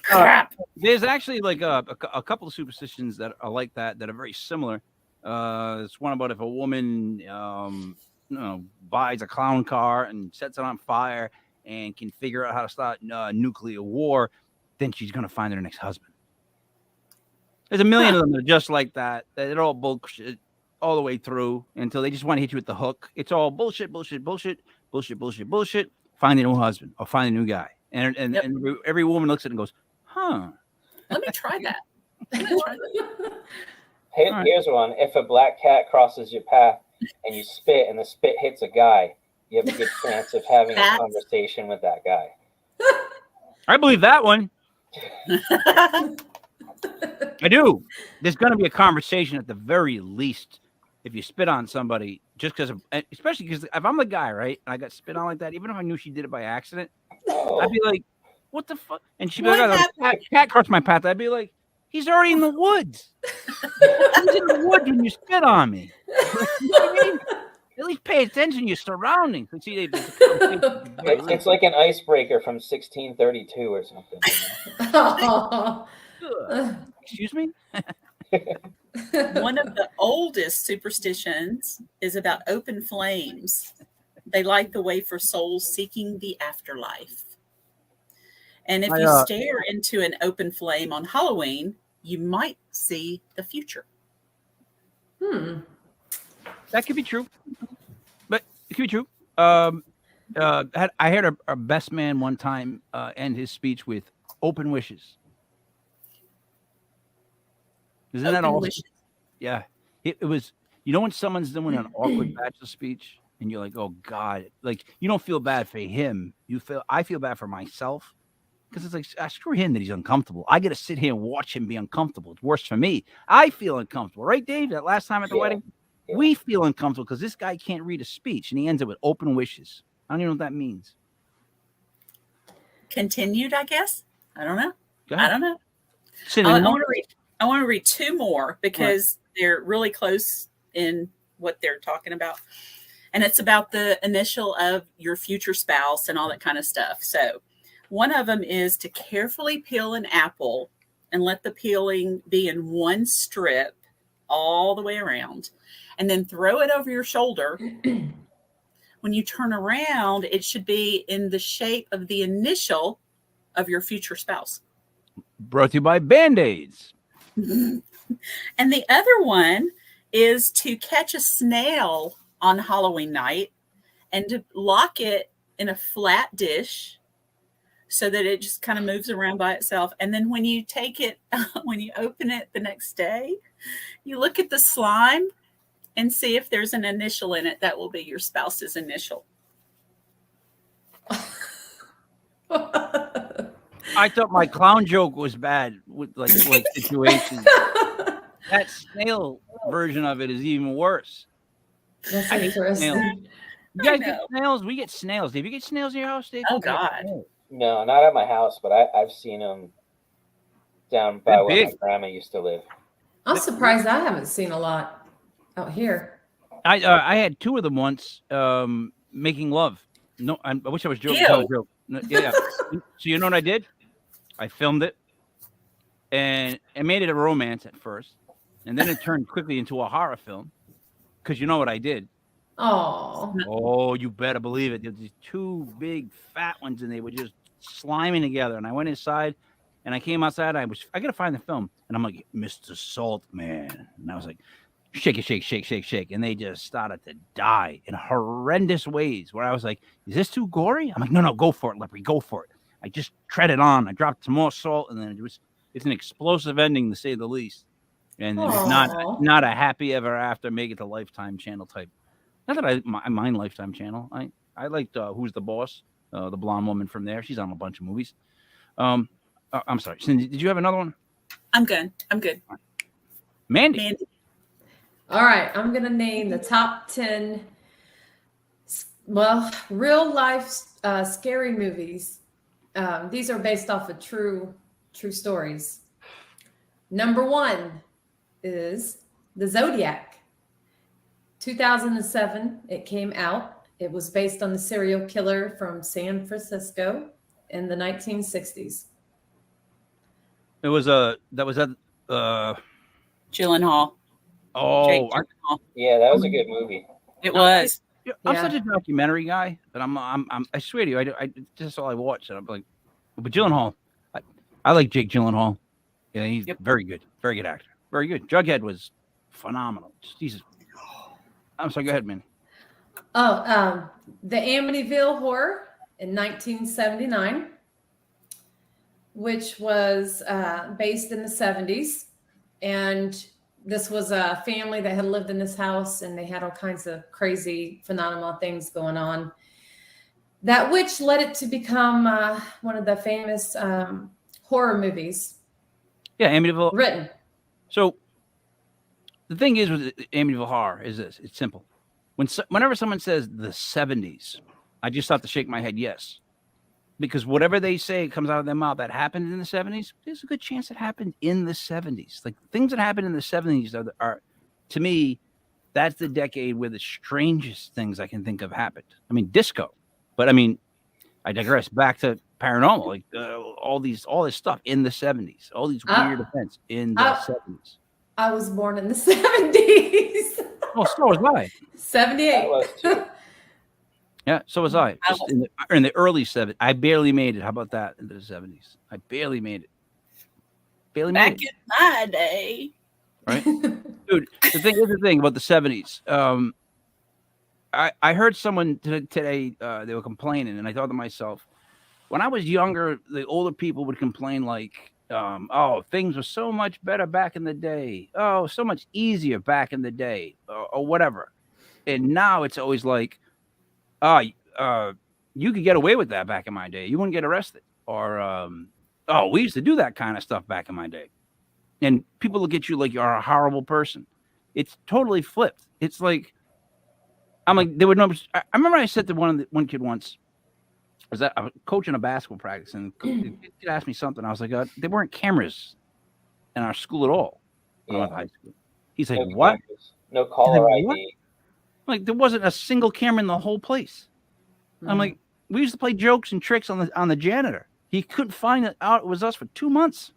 Crap. There's actually like a couple of superstitions that are like that are very similar. It's one about if a woman buys a clown car and sets it on fire and can figure out how to start nuclear war, then she's going to find her next husband. There's a million of them that are just like that. They're all bullshit all the way through until they just want to hit you with the hook. It's all bullshit. Find a new husband or find a new guy. And every woman looks at it and goes, huh. Let me try that. Here's one. If a black cat crosses your path and you spit and the spit hits a guy, you have a good chance of having a conversation with that guy. I believe that one. I do. There's going to be a conversation at the very least if you spit on somebody, just because of, especially because if I'm the guy, right, and I got spit on like that, even if I knew she did it by accident, I'd be like, what the fuck? And she'd be like, cat crossed my path. I'd be like, he's already in the woods. He's in the woods when you spit on me. You know what I mean? At least pay attention to your surroundings. See, it's like an icebreaker from 1632 or something. Excuse me? One of the oldest superstitions is about open flames. They light the way for souls seeking the afterlife. And if you stare into an open flame on Halloween, you might see the future. That could be true. But it could be true. I heard our best man one time end his speech with open wishes. Isn't that awesome? Yeah. It was, when someone's doing an awkward bachelor speech and you're like, oh God, like you don't feel bad for him. I feel bad for myself. Because it's like, screw him that he's uncomfortable. I got to sit here and watch him be uncomfortable. It's worse for me. I feel uncomfortable. Right, Dave? That last time at the wedding? Yeah. We feel uncomfortable because this guy can't read a speech, and he ends it with open wishes. I don't even know what that means. Continued, I guess? I don't know. I don't know. I want to read two more because they're really close in what they're talking about. And it's about the initial of your future spouse and all that kind of stuff. So one of them is to carefully peel an apple and let the peeling be in one strip all the way around, and then throw it over your shoulder. When you turn around, it should be in the shape of the initial of your future spouse. Brought to you by Band-Aids. And the other one is to catch a snail on Halloween night and to lock it in a flat dish so that it just kind of moves around by itself. And then when you take it, when you open it the next day, you look at the slime and see if there's an initial in it. That will be your spouse's initial. I thought my clown joke was bad with like situations. That snail version of it is even worse. That's I hate interesting. snails. You guys get snails? We get snails. Dave, you get snails in your house, Dave? Oh, I got God. snails. No, not at my house, but I've seen them down by They're where my big. grandma used to live. I'm surprised I haven't seen a lot out here. I had two of them once making love. No, I wish I was joking. Tell a joke. No, yeah. So you know what I did? I filmed it, and I made it a romance at first, and then it turned quickly into a horror film. Because you know what I did? Oh, Oh, you better believe it. There's these two big fat ones, and they were just sliming together. And I went inside, and I came outside. I gotta find the film, and I'm like, Mr. Salt Man, and I was like, shake it, shake, shake, shake, shake, and they just started to die in horrendous ways. Where I was like, is this too gory? I'm like, no, go for it, Leopard, go for it. I just treaded on. I dropped some more salt, and then it's an explosive ending to say the least. And it was not a happy ever after, make it to Lifetime Channel type. Not that I mind Lifetime Channel. I liked Who's the Boss, the blonde woman from there. She's on a bunch of movies. I'm sorry, Cindy, did you have another one? I'm good. Mandy. all right. I'm gonna name the top 10. Well, real life scary movies. These are based off of true stories. Number 1 is The Zodiac. 2007, it came out. It was based on the serial killer from San Francisco in the 1960s. It was Gyllenhaal. Jake Oh, Gyllenhaal. Yeah, that was a good movie. It was. I'm Yeah. such a documentary guy, but I swear to you, I just all I watch, and I'm like, but Gyllenhaal, I like Jake Gyllenhaal. Yeah, he's very good actor, very good. Jughead was phenomenal. Jesus, I'm sorry. Go ahead, man. Oh, the Amityville Horror in 1979, which was based in the 70s. And this was a family that had lived in this house, and they had all kinds of crazy phenomenal things going on. That which led it to become one of the famous horror movies. Yeah, Amityville. Written. So the thing is with Amityville Horror is this: it's simple. Whenever someone says the 70s, I just have to shake my head yes, because whatever they say comes out of their mouth that happened in the 70s, there's a good chance it happened in the 70s. Like things that happened in the 70s are to me, that's the decade where the strangest things I can think of happened. I mean, disco, but I mean, I digress. Back to paranormal, like all this stuff in the 70s, all these weird events in the 70s. I was born in the 70s. Oh, so was I. 78. I was too. Yeah, so was I. Just in the early 70s. I barely made it. How about that? Into the 70s. I barely made it. Back in my day. Right? Dude, here's the thing about the 70s. I heard someone today, they were complaining, and I thought to myself, when I was younger, the older people would complain like, oh, things were so much better back in the day. Oh, so much easier back in the day, or whatever. And now it's always like, you could get away with that back in my day. You wouldn't get arrested. Or, we used to do that kind of stuff back in my day. And people look at you like you're a horrible person. It's totally flipped. It's like, I'm like, there were no. I remember I said to one kid once, I was coaching a basketball practice, and the kid asked me something. I was like, there weren't cameras in our school at all when I went to high school. He's like, No what? cameras, no caller Like, ID. what? Like, there wasn't a single camera in the whole place. I'm like, we used to play jokes and tricks on the janitor. He couldn't find it out. It was us for 2 months.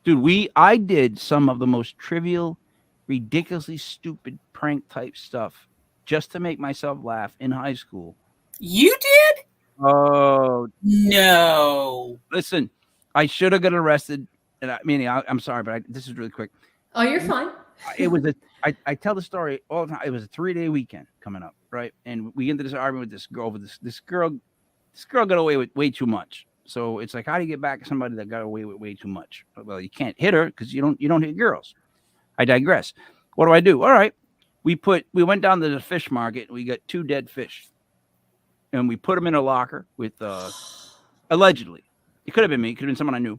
Dude, I did some of the most trivial, ridiculously stupid prank type stuff just to make myself laugh in high school. You did? Oh, no. Listen, I should have got arrested. And I'm sorry, but this is really quick. Oh, you're fine. It was I tell the story all the time. It was a 3-day weekend coming up, right? And we get into this argument with this girl. This girl got away with way too much. So it's like, how do you get back at somebody that got away with way too much? Well, you can't hit her because you don't hit girls. I digress. What do I do? All right, we went down to the fish market. And we got 2 dead fish. and we put them in a locker with allegedly. It could have been me. It could have been someone I knew.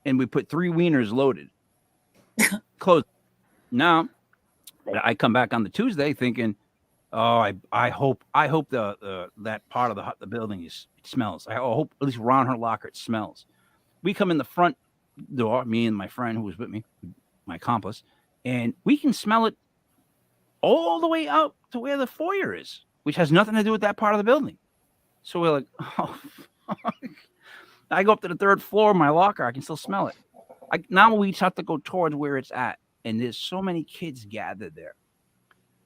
And we put 3 wieners loaded. Close. Now, I come back on the Tuesday thinking, oh, I hope the that part of the building it smells. I hope at least around her locker it smells. We come in the front door, me and my friend who was with me, my accomplice, and we can smell it all the way out to where the foyer is, which has nothing to do with that part of the building. So we're like, oh, fuck. I go up to the 3rd floor of my locker. I can still smell it. Now we just have to go towards where it's at. And there's so many kids gathered there.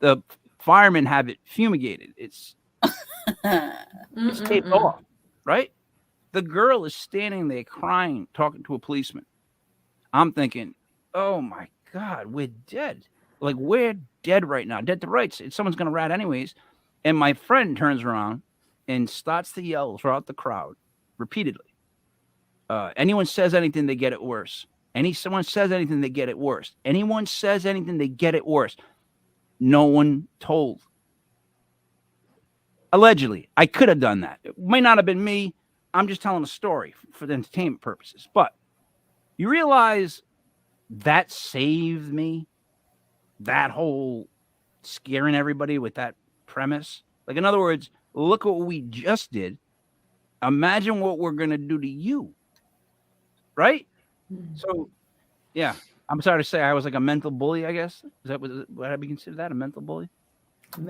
The firemen have it fumigated. It's taped off, right? The girl is standing there crying, talking to a policeman. I'm thinking, oh my God, we're dead. Like, we're dead right now. Dead to rights. Someone's going to rat anyways. And my friend turns around and starts to yell throughout the crowd repeatedly. Anyone says anything, they get it worse. Someone says anything, they get it worse. Anyone says anything, they get it worse. No one told. Allegedly, I could have done that. It might not have been me. I'm just telling a story for the entertainment purposes. But you realize that saved me. That whole scaring everybody with that premise. Like, in other words, look what we just did. Imagine what we're going to do to you. Right? So, yeah. I'm sorry to say I was like a mental bully, I guess. Would I be considered that a mental bully?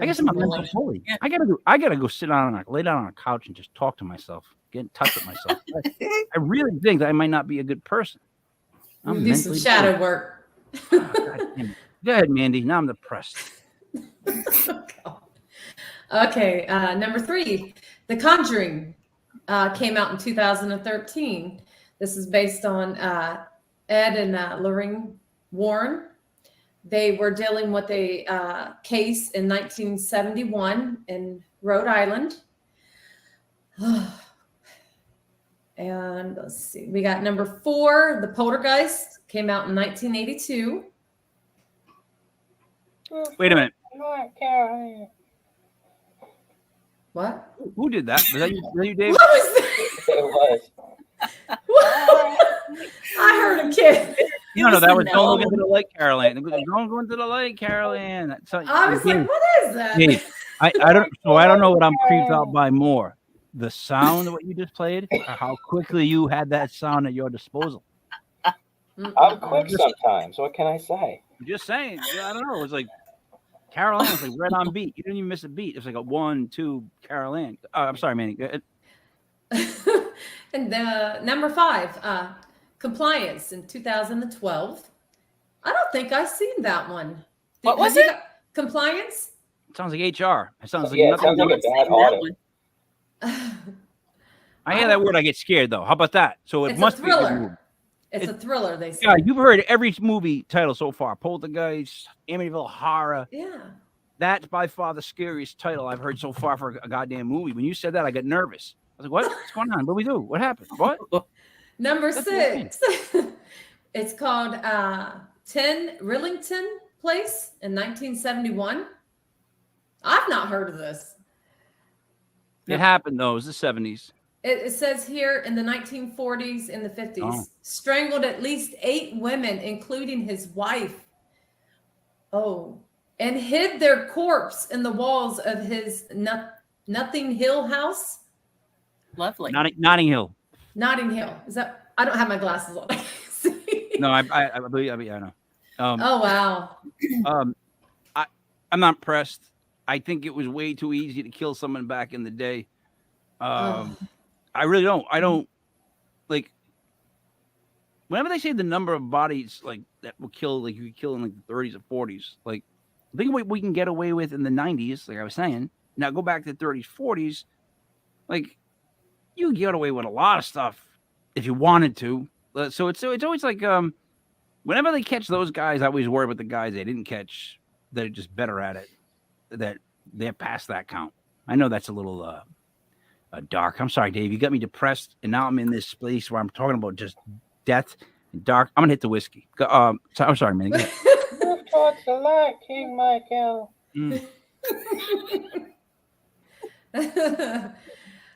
I guess I'm a mental bully. Yeah. I gotta go sit down lay down on a couch and just talk to myself, get in touch with myself. I really think that I might not be a good person. I'm do some shadow work. Oh, go ahead, Mandy. Now I'm depressed. Okay, number 3, The Conjuring came out in 2013. This is based on Ed and Lorraine Warren. They were dealing with a case in 1971 in Rhode Island. And let's see, we got number 4, The Poltergeist, came out in 1982. Wait a minute. What? Who did that? Was that you, Dave? What was that? It was. I heard a kid. No, that was Don't Look Into the Light, Carol Ann. Don't go into the light, Carol Ann. I was like, what is that? Dave, I don't know what I'm creeped out by more. The sound of what you just played, or how quickly you had that sound at your disposal. I'm quick sometimes. What can I say? I'm just saying. Yeah, I don't know. It was like Carol Ann was like right on beat. You didn't even miss a beat. It was like a 1, 2, Carol Ann. I'm sorry, Manny. And number 5, Compliance in 2012. I don't think I've seen that one. What was it? Compliance? It sounds like HR. It sounds like it sounds like a bad audit. I hear that word, I get scared though. How about that? So it must be a thriller. Be a movie. It's a thriller, they say. Yeah, you've heard every movie title so far. Poltergeist, Amityville Horror. Yeah. That's by far the scariest title I've heard so far for a goddamn movie. When you said that, I got nervous. I was like, what's going on? What do we do? What happened? What? Number 6. It's called 10 Rillington Place in 1971. I've not heard of this. It happened, though. It was the 70s. It says here in the 1940s and the 50s, strangled at least 8 women, including his wife. Oh, and hid their corpse in the walls of his Nothing Hill house. Lovely. Notting Hill. Notting Hill. Is that? I don't have my glasses on. No, I believe. I know. Oh wow. I'm not impressed. I think it was way too easy to kill someone back in the day. I really don't. I don't like. Whenever they say the number of bodies like that will kill, like you could kill in like the 30s or 40s, like think of what we can get away with in the 90s. Like I was saying, now go back to the 30s, 40s, like you can get away with a lot of stuff if you wanted to. So it's always like whenever they catch those guys, I always worry about the guys they didn't catch that are just better at it, that they're past that count. I know that's a little dark. I'm sorry, Dave. You got me depressed, and now I'm in this place where I'm talking about just death and dark. I'm gonna hit the whiskey. I'm sorry, man. Move towards the light, King Michael.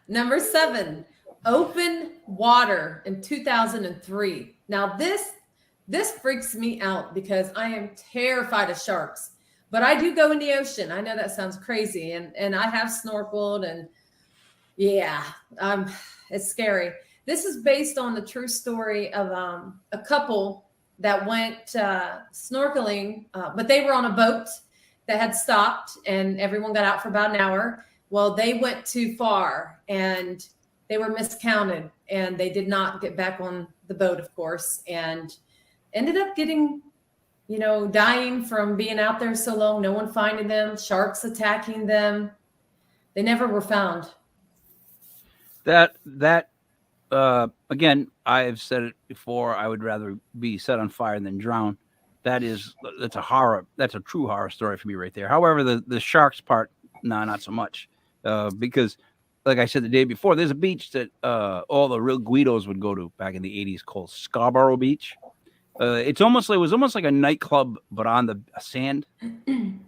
Number 7, open water in 2003. Now this freaks me out because I am terrified of sharks. But I do go in the ocean. I know that sounds crazy, and I have snorkeled, and yeah, it's scary. This is based on the true story of a couple that went snorkeling, but they were on a boat that had stopped, and everyone got out for about an hour. Well, they went too far, and they were miscounted, and they did not get back on the boat, of course, and ended up getting, dying from being out there so long, no one finding them, sharks attacking them. They never were found. That again, I've said it before. I would rather be set on fire than drown. That's a horror. That's a true horror story for me right there. However, the sharks part, no, not so much, because, like I said the day before, there's a beach that all the real Guidos would go to back in the '80s called Scarborough Beach. It was almost like a nightclub, but on the sand. You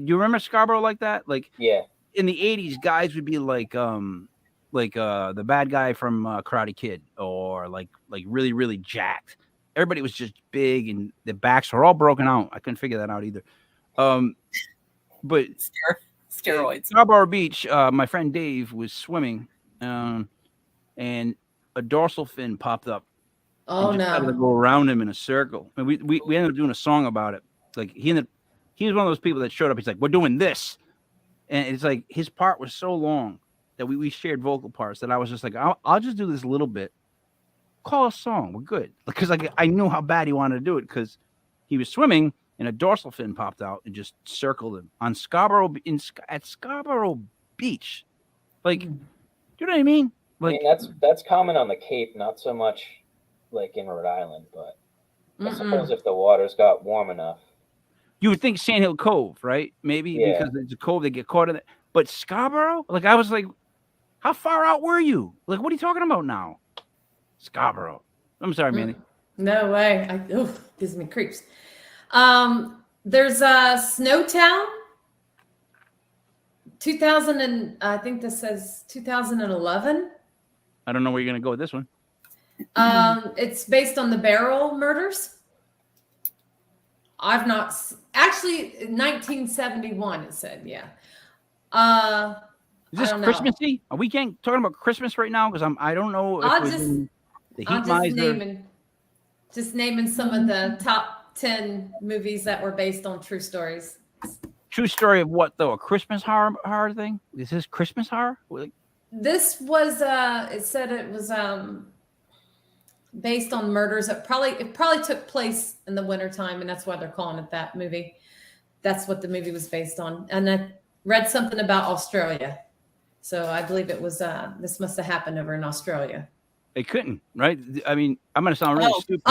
remember Scarborough like that? Like, Yeah. In the '80s, guys would be like the bad guy from Karate Kid, or like really, really jacked. Everybody was just big, and their backs were all broken out. I couldn't figure that out either. But Steroids. Scarborough Beach, my friend Dave was swimming, and a dorsal fin popped up. Oh and just started to no. go around him in a circle. And we ended up doing a song about it. Like he was one of those people that showed up. He's like, "We're doing this," and it's like his part was so long that we shared vocal parts that I was just like, I'll just do this a little bit. Call a song. We're good. Because I knew how bad he wanted to do it, because he was swimming and a dorsal fin popped out and just circled him on at Scarborough Beach. Like, do you know what I mean? Like, I mean, that's common on the Cape, not so much like in Rhode Island, but I suppose if the water's got warm enough. You would think Sand Hill Cove, right? Maybe Yeah. because it's a cove, they get caught in it. But Scarborough, like, I was like, how far out were you? Like, what are you talking about now? Scarborough. I'm sorry, Mandy. No way. Gives me creeps. There's a Snowtown. 2000 and I think this says 2011. I don't know where you're gonna go with this one. It's based on the Barrel murders. I've not actually 1971. It said, yeah. Is this Christmassy? Are we talking about Christmas right now? Because I don't know. If I'm the just naming some of the top 10 movies that were based on true stories. True story of what though? A Christmas horror thing? Is this Christmas horror? Like, this was it said it was based on murders. It probably took place in the wintertime, and that's why they're calling it that movie. That's what the movie was based on. And I read something about Australia. So I believe it was this must have happened over in Australia. It couldn't, right? I mean, I'm gonna sound really stupid.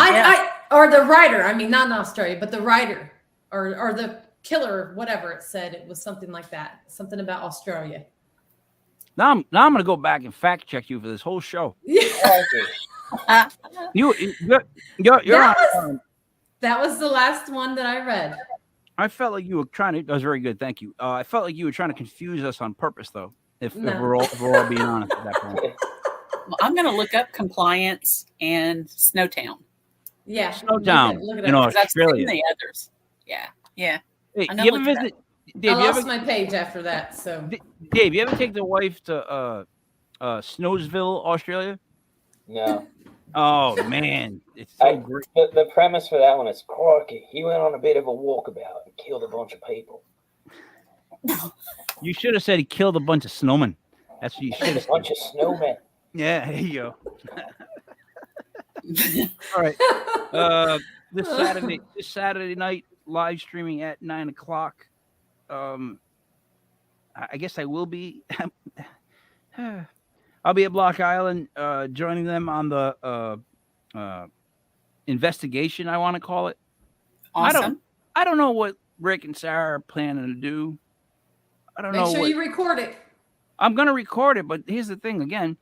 Or the writer, I mean, not in Australia, but the writer or the killer, whatever it said, it was something like that. Something about Australia. Now I'm gonna go back and fact check you for this whole show. Yeah. That was the last one that I read. I felt like you were trying to. That was very good, thank you. I felt like you were trying to confuse us on purpose, though. If we're all being honest at that point. Well, I'm going to look up compliance and Snowtown. Yeah, Snowtown. Look it in up. Australia. I've seen the others. Yeah. Hey, you ever visit? Dave, I lost my page after that. So, Dave, you ever take the wife to Snowsville, Australia? No. Oh man, it's so great. The premise for that one is Corky. He went on a bit of a walkabout and killed a bunch of people. You should have said he killed a bunch of snowmen. That's what you should have. A bunch of snowmen. Yeah, there you go. All right. This Saturday night, live streaming at 9:00. I guess I will be. I'll be at Block Island, joining them on the investigation. I want to call it. Awesome. I don't know what Rick and Sarah are planning to do. I don't know. Make sure you record it. I'm gonna record it, but here's the thing. Again,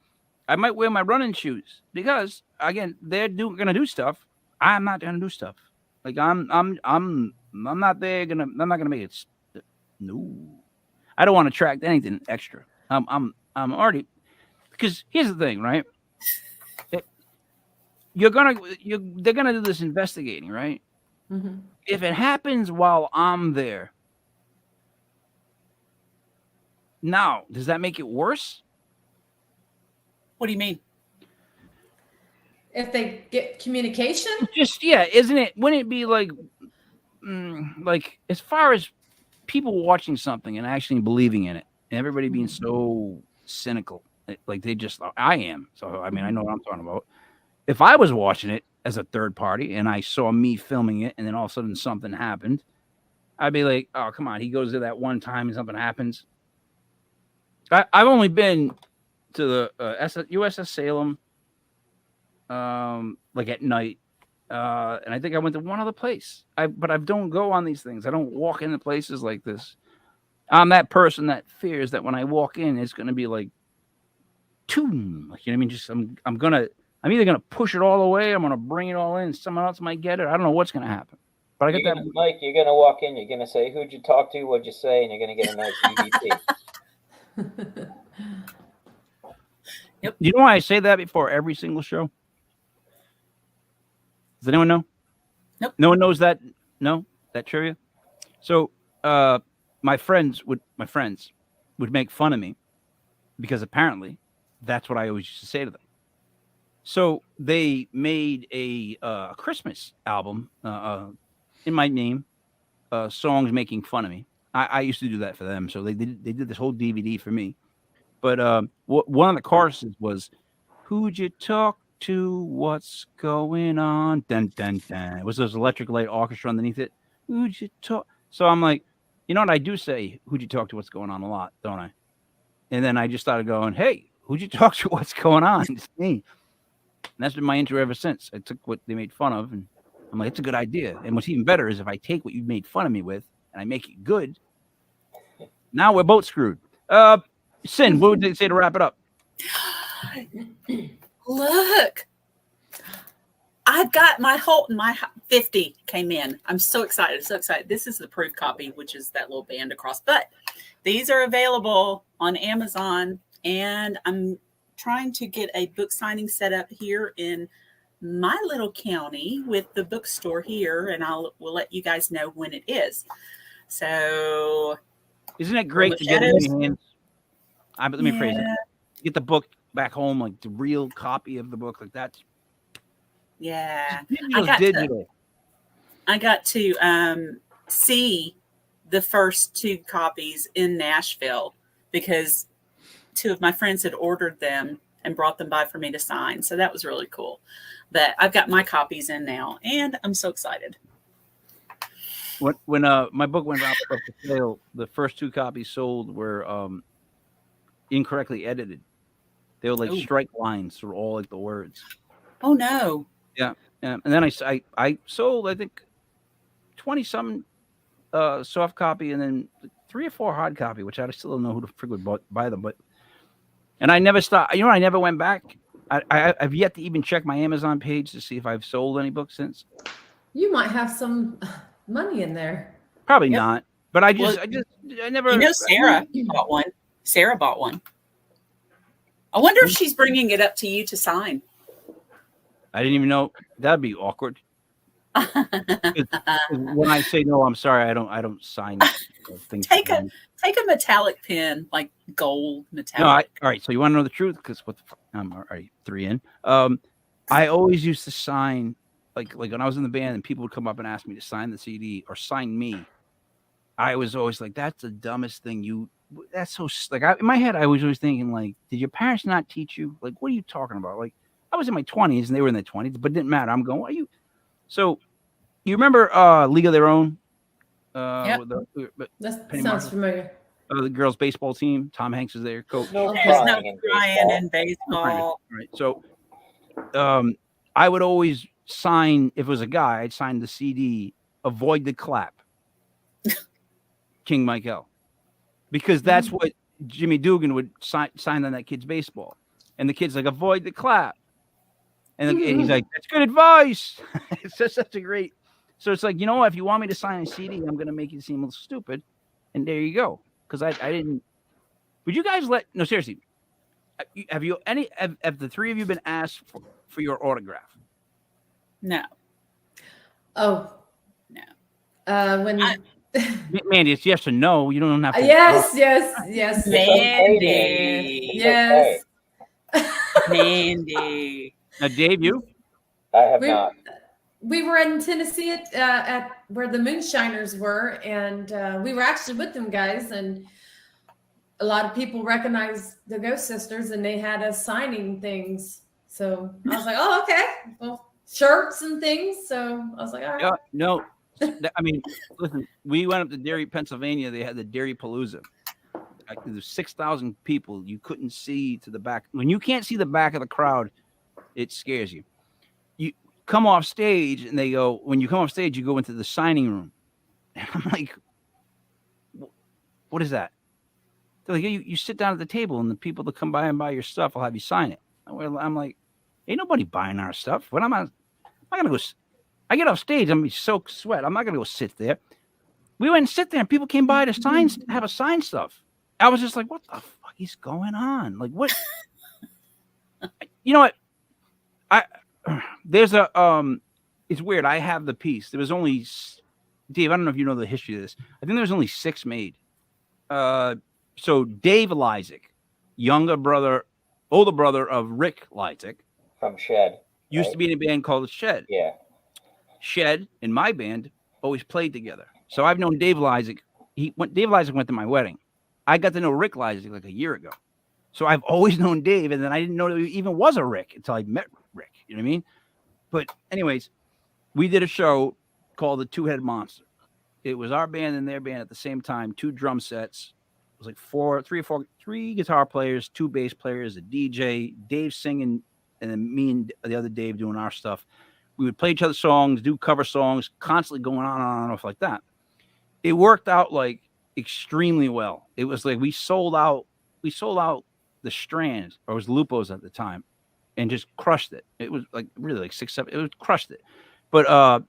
I might wear my running shoes because again, they're gonna do stuff. I'm not gonna do stuff. Like I'm not there. I'm not gonna make it. No, I don't want to attract anything extra. I'm already, because here's the thing, right? They're gonna do this investigating, right? Mm-hmm. If it happens while I'm there, now does that make it worse? What do you mean? If they get communication, Just isn't it? Wouldn't it be like as far as people watching something and actually believing in it, and everybody being so cynical, like they just I am. So I mean, I know what I'm talking about. If I was watching it as a third party and I saw me filming it, and then all of a sudden something happened, I'd be like, "Oh, come on!" He goes there that one time and something happens. I've only been to the USS Salem, like at night, and I think I went to one other place. But I don't go on these things. I don't walk into places like this. I'm that person that fears that when I walk in, it's going to be like, tomb. Like, you know what I mean? Just I'm either gonna push it all away. I'm gonna bring it all in. Someone else might get it. I don't know what's gonna happen. But I get that. Mike, you're gonna walk in. You're gonna say, "Who'd you talk to? What'd you say?" And you're gonna get a nice EBT. Yep. You know why I say that before every single show? Does anyone know? Nope. No one knows that. No, that trivia. So, my friends would make fun of me because apparently that's what I always used to say to them. So they made a Christmas album in my name, songs making fun of me. I used to do that for them, so they did this whole DVD for me. But one of the choruses was, "Who'd you talk to? What's going on?" Dun dun dun. It was those electric light orchestra underneath it. Who'd you talk? So I'm like, you know what? I do say, "Who'd you talk to? What's going on?" a lot, don't I? And then I just started going, "Hey, who'd you talk to? What's going on?" It's me. And that's been my intro ever since. I took what they made fun of, and I'm like, it's a good idea. And what's even better is if I take what you made fun of me with and I make it good, now we're both screwed. Sin, what would they say to wrap it up? Look, I've got my 50 came in. I'm so excited, so excited. This is the proof copy, which is that little band across. But these are available on Amazon, and I'm trying to get a book signing set up here in my little county with the bookstore here, and we'll let you guys know when it is. So, isn't it great to get it in your hands? Let me phrase it. Get the book back home, like the real copy of the book, like that. Yeah, digital. I got to see the first 2 copies in Nashville because 2 of my friends had ordered them and brought them by for me to sign. So that was really cool. But I've got my copies in now, and I'm so excited. When my book went up for sale, the first 2 copies sold were incorrectly edited. They were like strike lines through all like the words. Oh no! Yeah, and then I sold, I think, 20-something soft copy, and then 3 or 4 hard copy, which I still don't know who the frig would buy them. And I never stopped. You know, I never went back. I've yet to even check my Amazon page to see if I've sold any books since. you might have some money in there. Probably not. But I never. You know, Sarah bought one. Sarah bought one. I wonder if she's bringing it up to you to sign. I didn't even know. That'd be awkward. When I say no, I'm sorry. I don't sign things. Take a metallic pen, like gold metallic. No, all right. So you want to know the truth? Because what the fuck? I'm already 3 in. I always used to sign, like when I was in the band, and people would come up and ask me to sign the CD or sign me. I was always like, "That's the dumbest thing That's so like." In my head, I was always thinking, like, "Did your parents not teach you? Like, what are you talking about?" Like, I was in my 20s and they were in their 20s, but it didn't matter. I'm going, "What are you?" So, you remember League of Their Own? Yeah. That sounds familiar. The girls' baseball team. Tom Hanks is their coach. No There's no crying in crying baseball. in baseball. Right. So, I would always sign, if it was a guy, I'd sign the CD, "Avoid the Clap," King Michael, because that's what Jimmy Dugan would sign on that kid's baseball, and the kid's like, "Avoid the clap," and he's like, "That's good advice." It's just such a great. So it's like, you know what? If you want me to sign a CD, I'm gonna make it seem a little stupid, and there you go. Because I didn't. Would you guys no, seriously, have the three of you been asked for your autograph? No. Oh. No. When Mandy, it's yes or no. You don't have to. yes. Mandy. Yes. Mandy. Now, Dave, you? I have not. We were in Tennessee at where the Moonshiners were, and we were actually with them guys, and a lot of people recognized the Ghost Sisters, and they had us signing things. So I was like, oh, okay. Well, shirts and things. So I was like, all right. No. I mean, listen, we went up to Derry, Pennsylvania. They had the Derry Palooza. There's 6,000 people. You couldn't see to the back. When you can't see the back of the crowd, it scares you. You come off stage, and they go, when you come off stage, you go into the signing room. And I'm like, what is that? They're like, you sit down at the table, and the people that come by and buy your stuff will have you sign it. I'm like, ain't nobody buying our stuff. When I'm not going to go. I get off stage, I'm soaked sweat. I'm not going to go sit there. We went and sit there, and people came by to have us sign stuff. I was just like, what the fuck is going on? Like, what? You know what? There's it's weird. I have the piece. There was only, Dave, I don't know if you know the history of this. I think there was only 6 made. So Dave Lysick, older brother of Rick Lysick. From Shed. Used to be in a band called Shed. Yeah. Shed and my band always played together. So I've known Dave Lysick. Dave Lysick went to my wedding. I got to know Rick Lysick like a year ago. So I've always known Dave, and then I didn't know there even was a Rick until I met Rick. You know what I mean? But anyways, we did a show called The Two-Headed Monster. It was our band and their band at the same time, 2 drum sets. It was like 3 guitar players, 2 bass players, a DJ, Dave singing, and then me and the other Dave doing our stuff. We would play each other's songs, do cover songs, constantly going on and on and off like that. It worked out like extremely well. It was like we sold out the Strands, or it was Lupo's at the time, and just crushed it. It was like really like 6, 7. It was crushed it. But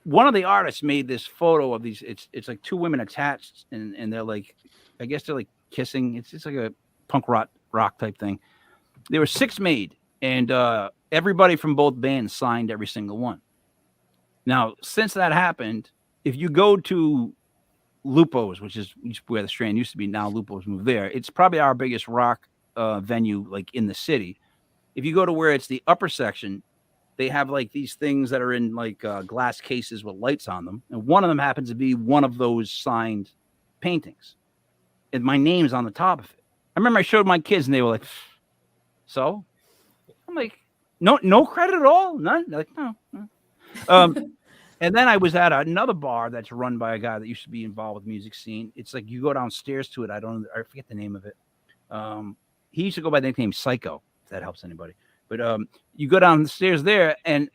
one of the artists made this photo of these. It's like 2 women attached, and they're like, I guess they're like kissing. It's like a punk rock type thing. There were 6 made, and everybody from both bands signed every single one. Now, since that happened, if you go to Lupo's, which is where the Strand used to be, now Lupo's moved there. It's probably our biggest rock venue, like in the city. If you go to where it's the upper section, they have like these things that are in like glass cases with lights on them, and one of them happens to be one of those signed paintings, and my name's on the top of it. I remember I showed my kids, and they were like, "So?" I'm like, "No credit at all, none." They're like, "No." And then I was at another bar that's run by a guy that used to be involved with the music scene. It's like you go downstairs to it. I forget the name of it. He used to go by the nickname Psycho, if that helps anybody. But you go down the stairs there, and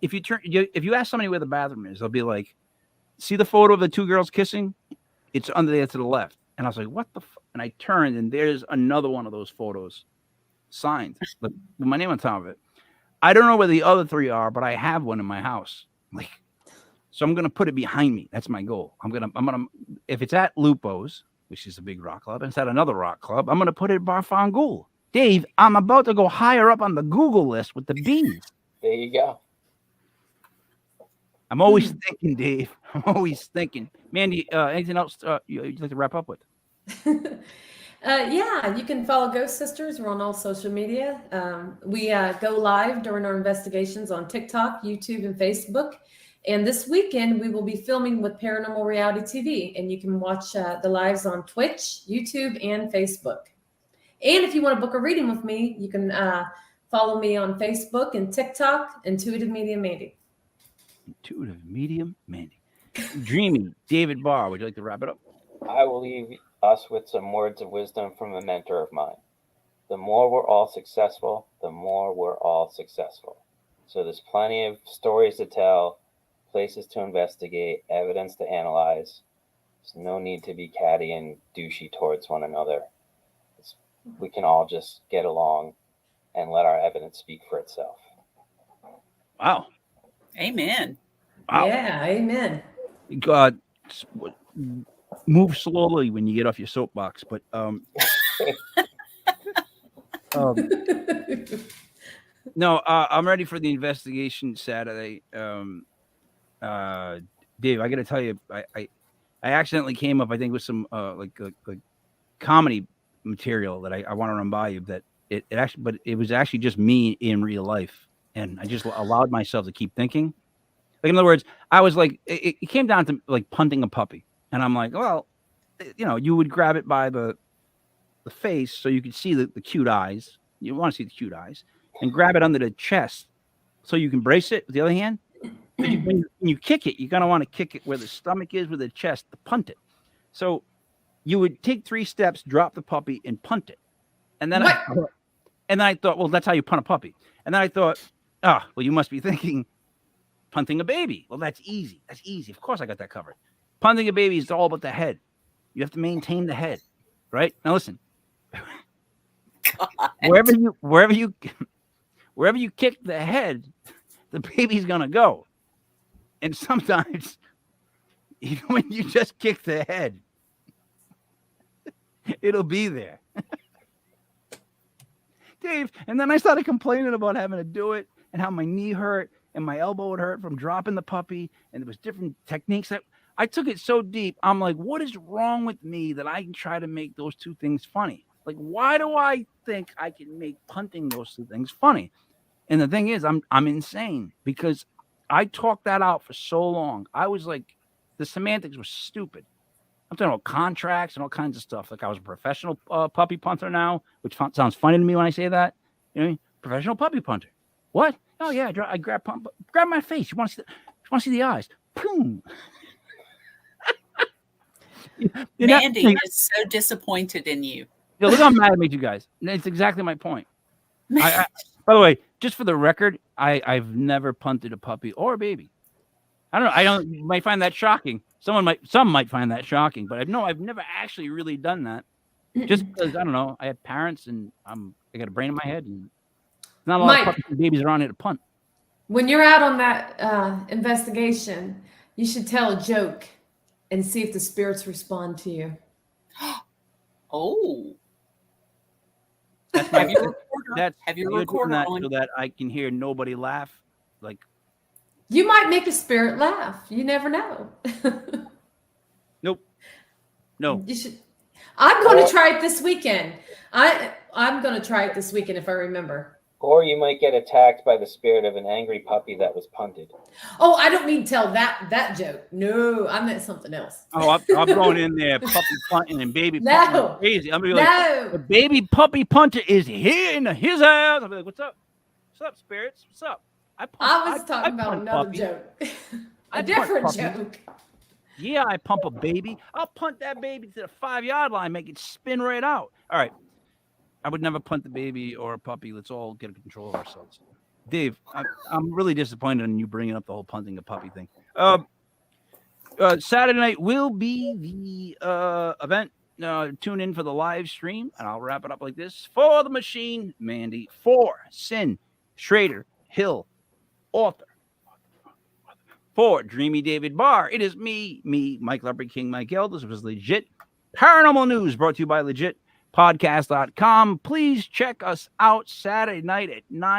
if you ask somebody where the bathroom is, they'll be like, "See the photo of the 2 girls kissing? It's under there to the left." And I was like, "What the?" And I turned, and there's another one of those photos signed with my name on top of it. I don't know where the other 3 are, but I have one in my house. Like. So I'm gonna put it behind me. That's my goal. I'm gonna if it's at Lupo's, which is a big rock club, and it's at another rock club, I'm gonna put it at Bar Fangool. Dave, I'm about to go higher up on the Google list with the bees. There you go. I'm always thinking, Dave. I'm always thinking. Mandy, anything else you'd like to wrap up with? Yeah, you can follow Ghost Sisters. We're on all social media. We go live during our investigations on TikTok, YouTube, and Facebook. And this weekend, we will be filming with Paranormal Reality TV, and you can watch the lives on Twitch, YouTube, and Facebook. And if you want to book a reading with me, you can follow me on Facebook and TikTok, Intuitive Medium Mandy. Intuitive Medium Mandy. Dreamy David Barr, would you like to wrap it up? I will leave us with some words of wisdom from a mentor of mine. The more we're all successful, the more we're all successful. So there's plenty of stories to tell, places to investigate, evidence to analyze. There's no need to be catty and douchey towards one another. We can all just get along and let our evidence speak for itself. Wow. Amen. Wow. Yeah, amen. God, move slowly when you get off your soapbox, but No, I'm ready for the investigation Saturday. Dave, I got to tell you, I accidentally came up, I think, with some like comedy material that I want to run by you. That it actually, but it was actually just me in real life, and I just allowed myself to keep thinking. Like, in other words, I was like, it came down to like punting a puppy, and I'm like, well, you would grab it by the face so you could see the cute eyes. You want to see the cute eyes, and grab it under the chest so you can brace it with the other hand. But when you kick it, you're gonna want to kick it where the stomach is, with the chest, to punt it. So you would take 3 steps, drop the puppy, and punt it. And then I thought, well, that's how you punt a puppy. And then I thought, well, you must be thinking punting a baby. Well, that's easy. That's easy. Of course, I got that covered. Punting a baby is all about the head. You have to maintain the head, right? Now listen. wherever you kick the head, the baby's gonna go. And sometimes, even when you just kick the head, it'll be there. Dave, and then I started complaining about having to do it, and how my knee hurt and my elbow would hurt from dropping the puppy, and there was different techniques that I took it so deep. I'm like, what is wrong with me that I can try to make those 2 things funny? Like, why do I think I can make punting those 2 things funny? And the thing is, I'm insane, because I talked that out for so long. I was like, the semantics were stupid. I'm talking about contracts and all kinds of stuff. Like, I was a professional puppy punter now, which sounds funny to me when I say that. You know, professional puppy punter. What? Oh yeah, I grab my face. You want to see the eyes? Boom. Mandy is so disappointed in you. Look how mad I made you guys. It's exactly my point. By the way, just for the record, I've never punted a puppy or a baby. I don't know. You might find that shocking. Some might find that shocking, but I've never actually really done that. Just because, I don't know, I have parents and I got a brain in my head, and not a lot of puppies and babies around here to punt. When you're out on that investigation, you should tell a joke and see if the spirits respond to you. Oh. Have you recorded that so that I can hear nobody laugh? Like, you might make a spirit laugh. You never know. Nope. No. You should. I'm going to try it this weekend. I'm going to try it this weekend if I remember. Or you might get attacked by the spirit of an angry puppy that was punted. Oh, I don't mean to tell that joke. No, I meant something else. Oh, I'm going in there puppy punting and baby punting. Crazy. I'm gonna be like, the baby puppy punter is here in his house. I'll be like, what's up? What's up, spirits? What's up? I was talking about another joke. A different joke. Yeah, I pump a baby. I'll punt that baby to the 5-yard line, make it spin right out. All right. I would never punt the baby or a puppy. Let's all get control of ourselves. Dave, I'm really disappointed in you bringing up the whole punting a puppy thing. Saturday night will be the event. Tune in for the live stream, and I'll wrap it up like this. For the machine, Mandy. For Sin, Schrader, Hill, author. For Dreamy David Barr, it is me, Mike Leopard King, Mike L. This was Legit Paranormal News, brought to you by legitpodcast.com. Please check us out Saturday night at 9.